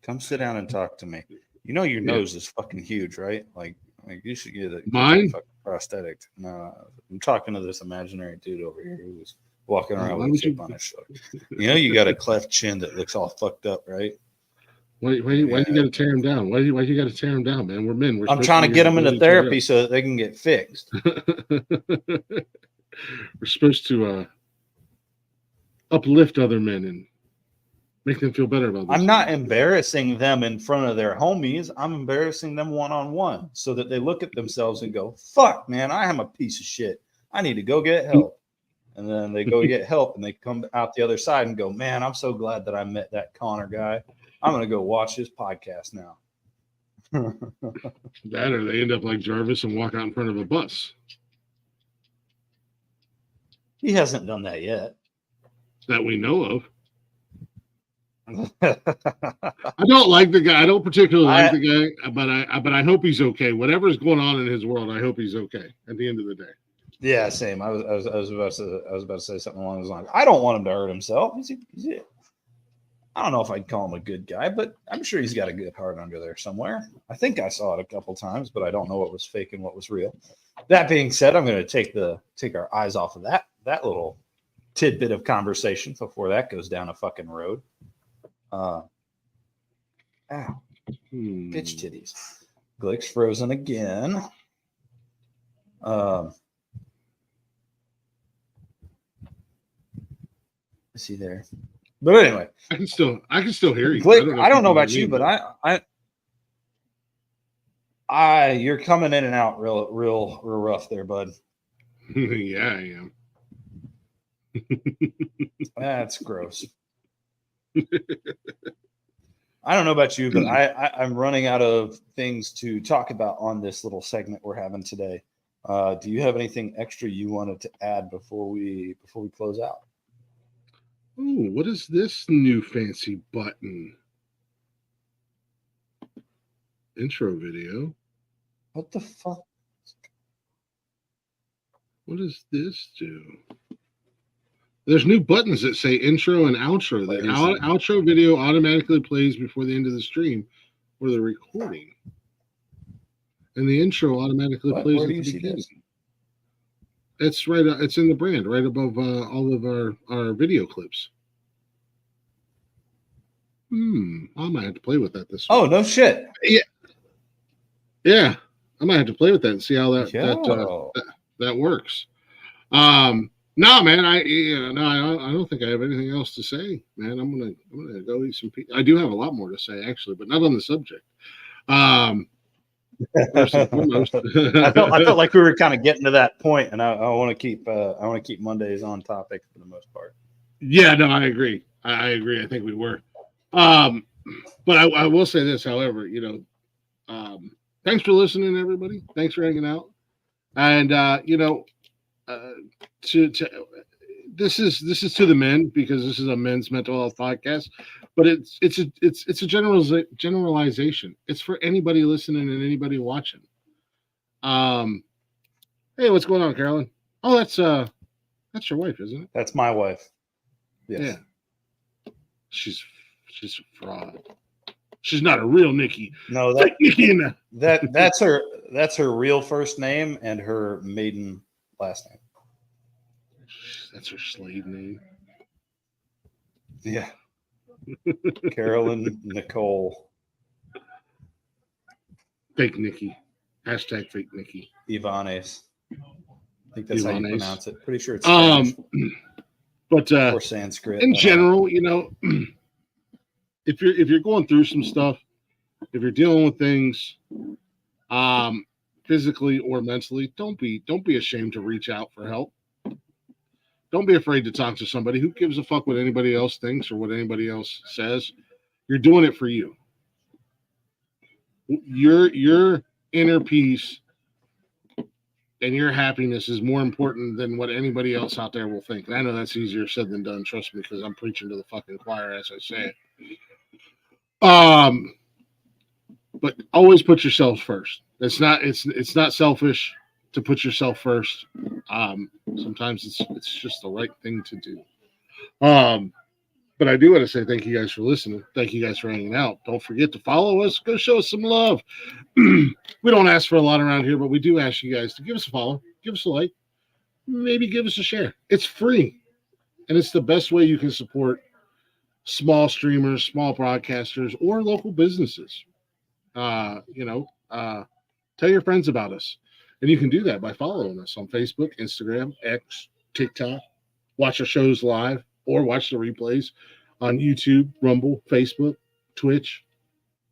Come sit down and talk to me. Your nose is fucking huge, right? Like you should get a mine fucking prosthetic. No, I'm talking to this imaginary dude over here who's walking around with a chip on his shoulder. You got a cleft chin that looks all fucked up, right? Why you got to tear him down? Why you got to tear him down, man? We're men. I'm trying to get them into therapy so that they can get fixed. We're supposed to uplift other men and make them feel better about themselves. I'm not embarrassing them in front of their homies. I'm embarrassing them one-on-one so that they look at themselves and go, fuck, man, I am a piece of shit. I need to go get help. And then they go get help and they come out the other side and go, man, I'm so glad that I met that Connor guy. I'm going to go watch his podcast now. That, or they end up like Jarvis and walk out in front of a bus. He hasn't done that yet. That we know of. I don't like the guy. I don't particularly like the guy, but I hope he's okay. Whatever's going on in his world, I hope he's okay at the end of the day. Yeah, same. I was about to say something along those lines. I don't want him to hurt himself. I don't know if I'd call him a good guy, but I'm sure he's got a good heart under there somewhere. I think I saw it a couple times, but I don't know what was fake and what was real. That being said, I'm going to take our eyes off of that little tidbit of conversation before that goes down a fucking road. Ow. Bitch titties. Glick's frozen again. Is he there? But anyway, I can still hear you. Glick, I don't know about you, but I you're coming in and out real rough there, bud. Yeah, I am. That's gross. I don't know about you, but I'm running out of things to talk about on this little segment we're having today. Do you have anything extra you wanted to add before we close out? Oh, what is this new fancy button? Intro video. What the fuck? What does this do? There's new buttons that say intro and outro. The outro video automatically plays before the end of the stream or the recording. And the intro automatically plays at the beginning. It's right. It's in the brand, right above all of our video clips. I might have to play with that this week. Oh, no shit. Yeah. I might have to play with that and see how that works. No, man. I don't think I have anything else to say, man. I'm gonna go eat some pizza. I do have a lot more to say actually, but not on the subject. First and foremost, I felt like we were kind of getting to that point, and I want to keep Mondays on topic for the most part. Yeah, no, I agree. I agree. I think we were. But I will say this, however, thanks for listening, everybody. Thanks for hanging out. And to this is to the men because this is a men's mental health podcast, but it's a generalization. It's for anybody listening and anybody watching. Hey, what's going on, Carolyn? Oh, that's your wife, isn't it? That's my wife. Yes. Yeah. She's a fraud. She's not a real Nikki. No, that's her real first name and her maiden last name. That's her slave name. Yeah. Carolyn Nicole. Fake Nikki. Hashtag fake Nikki. Ivanes. I think that's how you pronounce it. Pretty sure it's but or Sanskrit. In general, if you're going through some stuff, if you're dealing with things physically or mentally, don't be ashamed to reach out for help. Don't be afraid to talk to somebody. Who gives a fuck what anybody else thinks or what anybody else says? You're doing it for you. Your inner peace and your happiness is more important than what anybody else out there will think. And I know that's easier said than done, trust me, because I'm preaching to the fucking choir as I say it. But always put yourself first. It's not selfish to put yourself first. Sometimes it's just the right thing to do. But I do want to say thank you guys for listening. Thank you guys for hanging out. Don't forget to follow us. Go show us some love. We don't ask for a lot around here, but we do ask you guys to give us a follow, give us a like, maybe give us a share. It's free, and it's the best way you can support small streamers, small broadcasters, or local businesses. Tell your friends about us. And you can do that by following us on Facebook, Instagram, X, TikTok. Watch our shows live or watch the replays on YouTube, Rumble, Facebook, Twitch,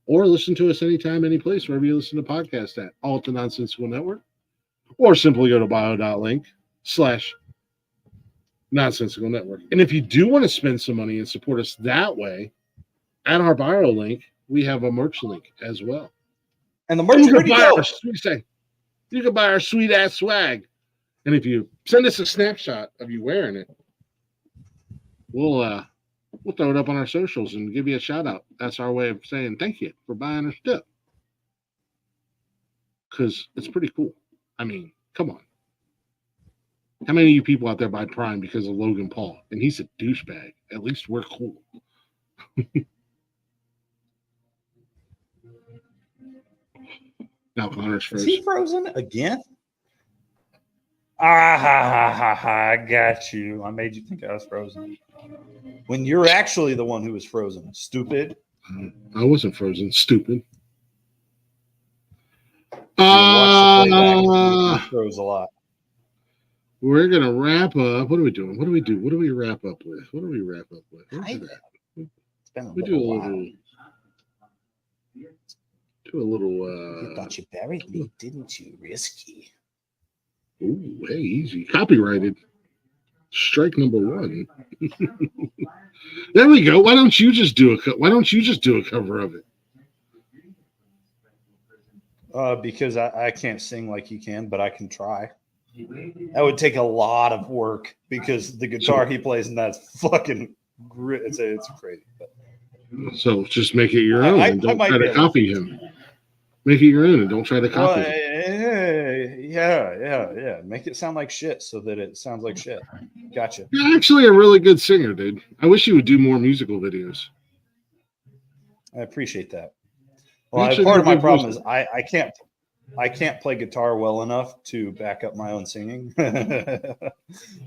or listen to us anytime, any place, wherever you listen to podcasts at, all at the Nonsensical Network, or simply go to bio.link/Nonsensical Network. And if you do want to spend some money and support us that way, at our bio link, we have a merch link as well. And the merch is pretty dope. You can buy our sweet ass swag. And if you send us a snapshot of you wearing it, we'll throw it up on our socials and give you a shout out. That's our way of saying thank you for buying our stuff. Because it's pretty cool. I mean, come on. How many of you people out there buy Prime because of Logan Paul? And he's a douchebag. At least we're cool. Now Connor's first. Is he frozen again? I got you. I made you think I was frozen. When you're actually the one who was frozen. Stupid. I wasn't frozen. Stupid. Froze a lot. We're going to wrap up. What are we doing? What do we do? What do we wrap up with? What do we wrap up with? It's been we do a little... You thought you buried me, didn't you? Risky. Ooh, hey, easy. Copyrighted. Strike number one. There we go. Why don't you just do a cover of it? Because I can't sing like you can, but I can try. That would take a lot of work because the guitar he plays in that's fucking great. It's crazy. But. So just make it your own and don't try to copy him. Make it your own and don't try to copy it. Yeah. Make it sound like shit so that it sounds like shit. Gotcha. You're actually a really good singer, dude. I wish you would do more musical videos. I appreciate that. Well, part of my problem is I can't play guitar well enough to back up my own singing.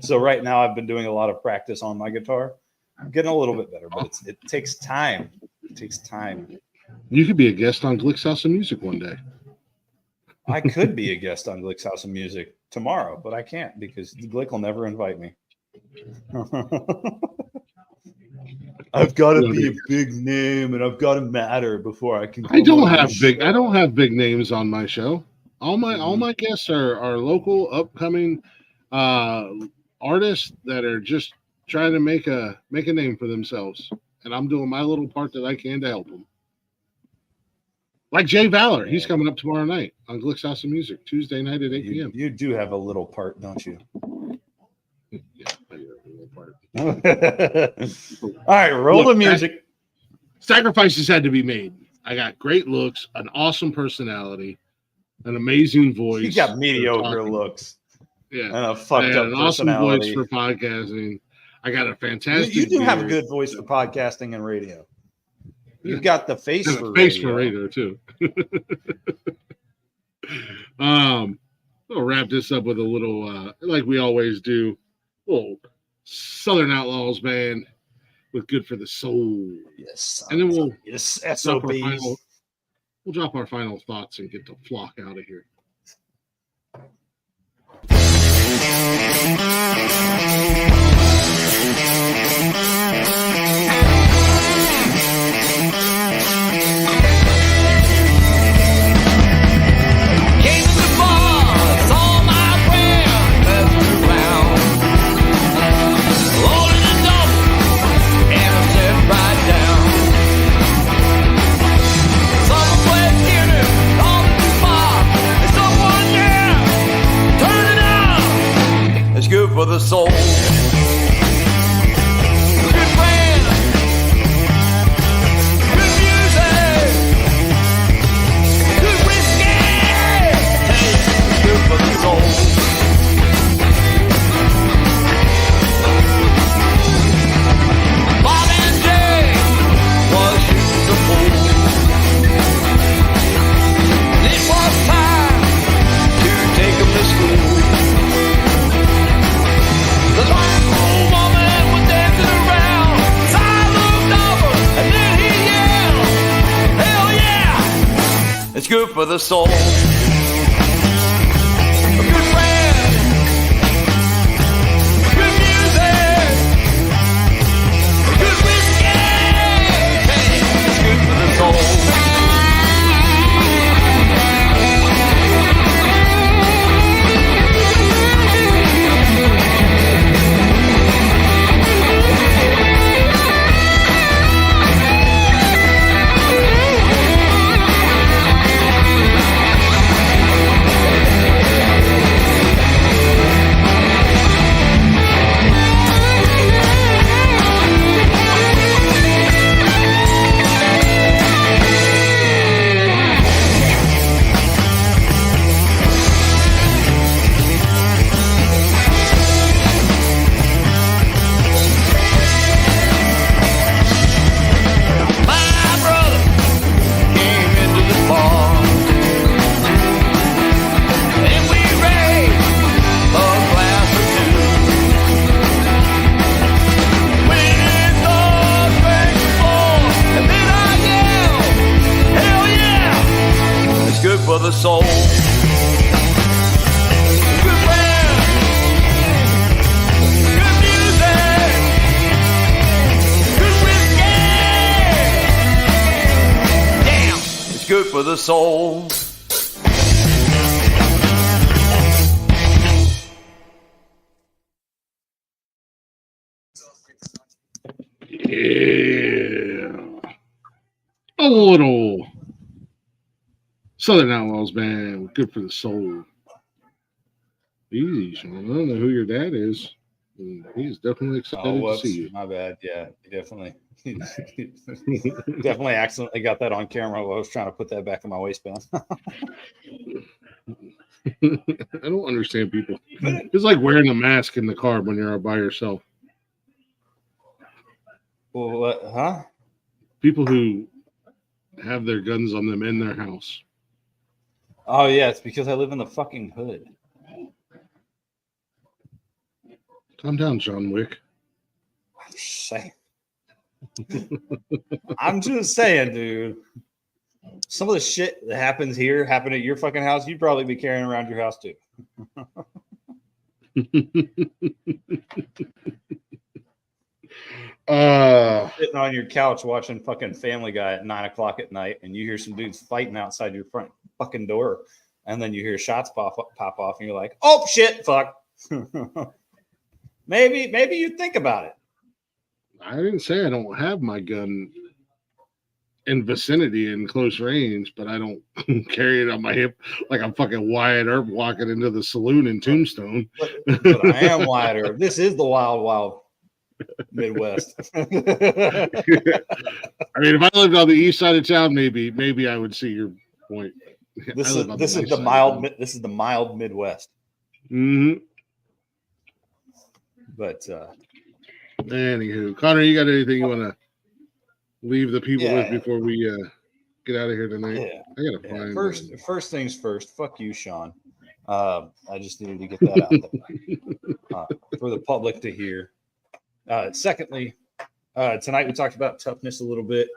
So right now I've been doing a lot of practice on my guitar. I'm getting a little bit better, but it takes time. It takes time. You could be a guest on Glick's House of Music one day. I could be a guest on Glick's House of Music tomorrow, but I can't because Glick will never invite me. I've got to be a big name and I've got to matter before I can. I don't have big names on my show. All my guests are local, upcoming artists that are just trying to make a name for themselves, and I'm doing my little part that I can to help them. Like Jay Valor, he's coming up tomorrow night on Glick's House of Music, Tuesday night at 8 p.m. You do have a little part, don't you? Yeah, I do have a little part. All right, roll the music. Sacrifices had to be made. I got great looks, an awesome personality, an amazing voice. You got mediocre looks. Yeah. And a fucked up an personality. awesome voice for podcasting. I got a fantastic You do have a beard. good voice for podcasting and radio. You've got the face And for a face radio. for radio too. We'll wrap this up with a little like we always do, little Southern Outlaws band with Good for the Soul. Yes. And then we'll drop our final thoughts and get the flock out of here. Came to the bar, saw my friend messing around. Loaded a double, and I sat right down. Someone played theater, on the bar. There's someone there, turn it on. It's good for the soul. Good friend, good music, good whiskey. Hey, it's good for the soul. Bob and Jay was shooting the pool. It was time to take them to school. The long old woman was dancing around. So I looked over and then he yelled, hell yeah, it's good for the soul. A good friend, good music, good whiskey. Hey, it's good for the soul. My brother came into the bar, and we raised a glass or two. When it starts breaking full, and then I yell, hell yeah, it's good for the soul. Good friend, good music, good whiskey. Damn, it's good for the soul. Yeah. A little Southern Outlaws band, Good for the Soul. Easy, Sean. I don't know who your dad is. He's definitely excited Oh, to whoops. see you. My bad. Yeah, he definitely definitely accidentally got that on camera while I was trying to put that back in my waistband. I don't understand people. It's like wearing a mask in the car when you're by yourself. Well, what? Huh? People who have their guns on them in their house. Oh yeah, it's because I live in the fucking hood. Calm down, John Wick. I'm just saying. I'm just saying, dude. Some of the shit that happens here happened at your fucking house. You'd probably be carrying around your house too. Sitting on your couch watching fucking Family Guy at 9 o'clock at night, and you hear some dudes fighting outside your front fucking door, and then you hear shots pop off, and you're like, "Oh shit, fuck." maybe you think about it. I didn't say I don't have my gun in vicinity in close range, but I don't carry it on my hip like I'm fucking Wyatt Earp walking into the saloon in Tombstone. But I am Wyatt Earp. This is the wild Midwest. I mean, if I lived on the east side of town, maybe I would see your point. This is the mild Midwest. Mm-hmm. But anywho, Connor, you got anything you want to leave the people with before we get out of here tonight? Yeah. I gotta find first things first. Fuck you, Sean. I just needed to get that out there for the public to hear. Secondly, tonight we talked about toughness a little bit,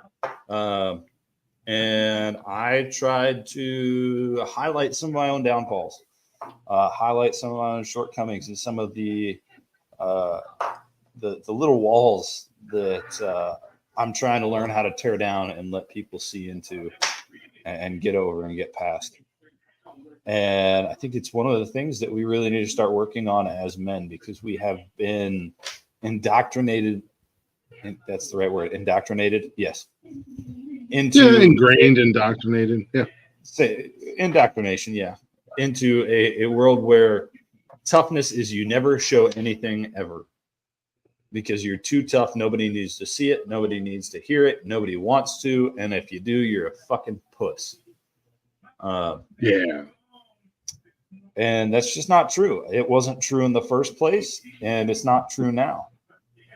and I tried to highlight some of my own downfalls, highlight some of my own shortcomings, and some of the little walls that I'm trying to learn how to tear down and let people see into and get over and get past. And I think it's one of the things that we really need to start working on as men, because we have been indoctrinated. That's the right word. Indoctrinated. Yes. Ingrained, indoctrinated. Yeah. Say indoctrination. Yeah. Into a world where toughness is you never show anything ever. Because you're too tough. Nobody needs to see it. Nobody needs to hear it. Nobody wants to. And if you do, you're a fucking puss. Yeah. And that's just not true. It wasn't true in the first place, and it's not true now.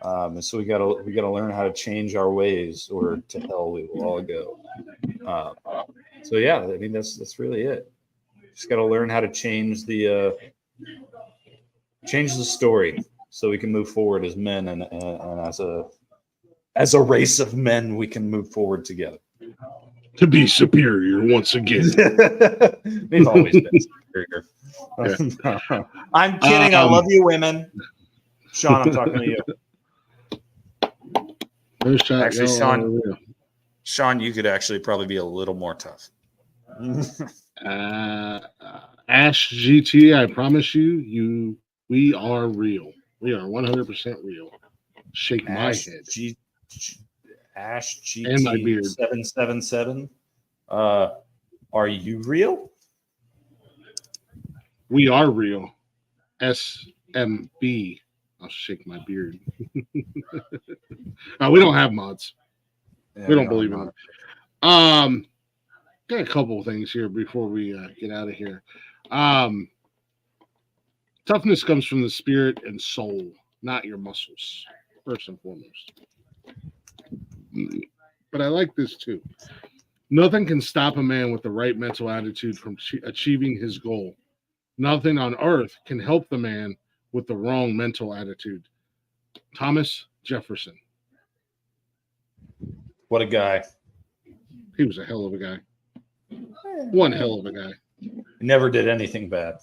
And so we gotta learn how to change our ways, or to hell we will all go. So yeah, I mean that's really it. Just gotta learn how to change the story, so we can move forward as men, and as a race of men, we can move forward together. To be superior once again. We've always been superior. Yeah. I'm kidding. I love you, women. Sean, I'm talking to you. Actually, Sean, you could actually probably be a little more tough. Ash GT, I promise you, we are real. We are 100% real. Shake my head. Ash GT and my beard. 777. Are you real? We are real. SMB. I'll shake my beard. We don't have mods. Yeah, we don't believe in them. Got a couple of things here before we get out of here. Toughness comes from the spirit and soul, not your muscles, first and foremost. But I like this too. Nothing can stop a man with the right mental attitude from achieving his goal. Nothing on earth can help the man with the wrong mental attitude. Thomas Jefferson. What a guy. He was a hell of a guy. One hell of a guy. Never did anything bad.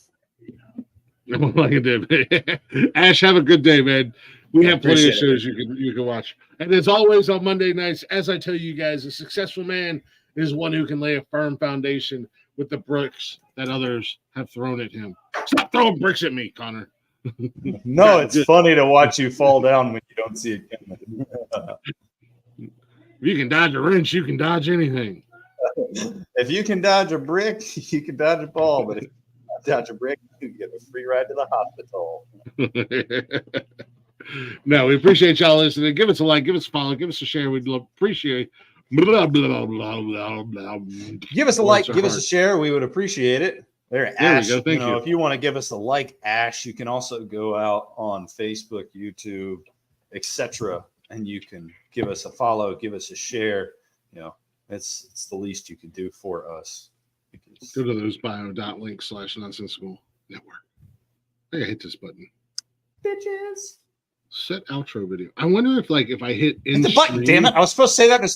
Like it did. Ash, have a good day, man. We have plenty of shows you can watch. And as always on Monday nights, as I tell you guys, a successful man is one who can lay a firm foundation with the bricks that others have thrown at him. Stop throwing bricks at me, Connor. No, it's funny to watch you fall down when you don't see it coming. If you can dodge a wrench, you can dodge anything. If you can dodge a brick, you can dodge a ball. But if you dodge a brick, you get a free ride to the hospital. No, we appreciate y'all listening. Give us a like, give us a follow, give us a share. We'd appreciate. Blah, blah, blah, blah, blah. Give us a like, give us a share. We would appreciate it. There, Ash. We go. Thank you. If you want to give us a like, Ash, you can also go out on Facebook, YouTube, etc., and you can give us a follow, give us a share. You know, it's the least you can do for us. Go to those bio.link/nonsensical network. I gotta hit this button. Bitches. Set outro video. I wonder if I hit the button, damn it! I was supposed to say that in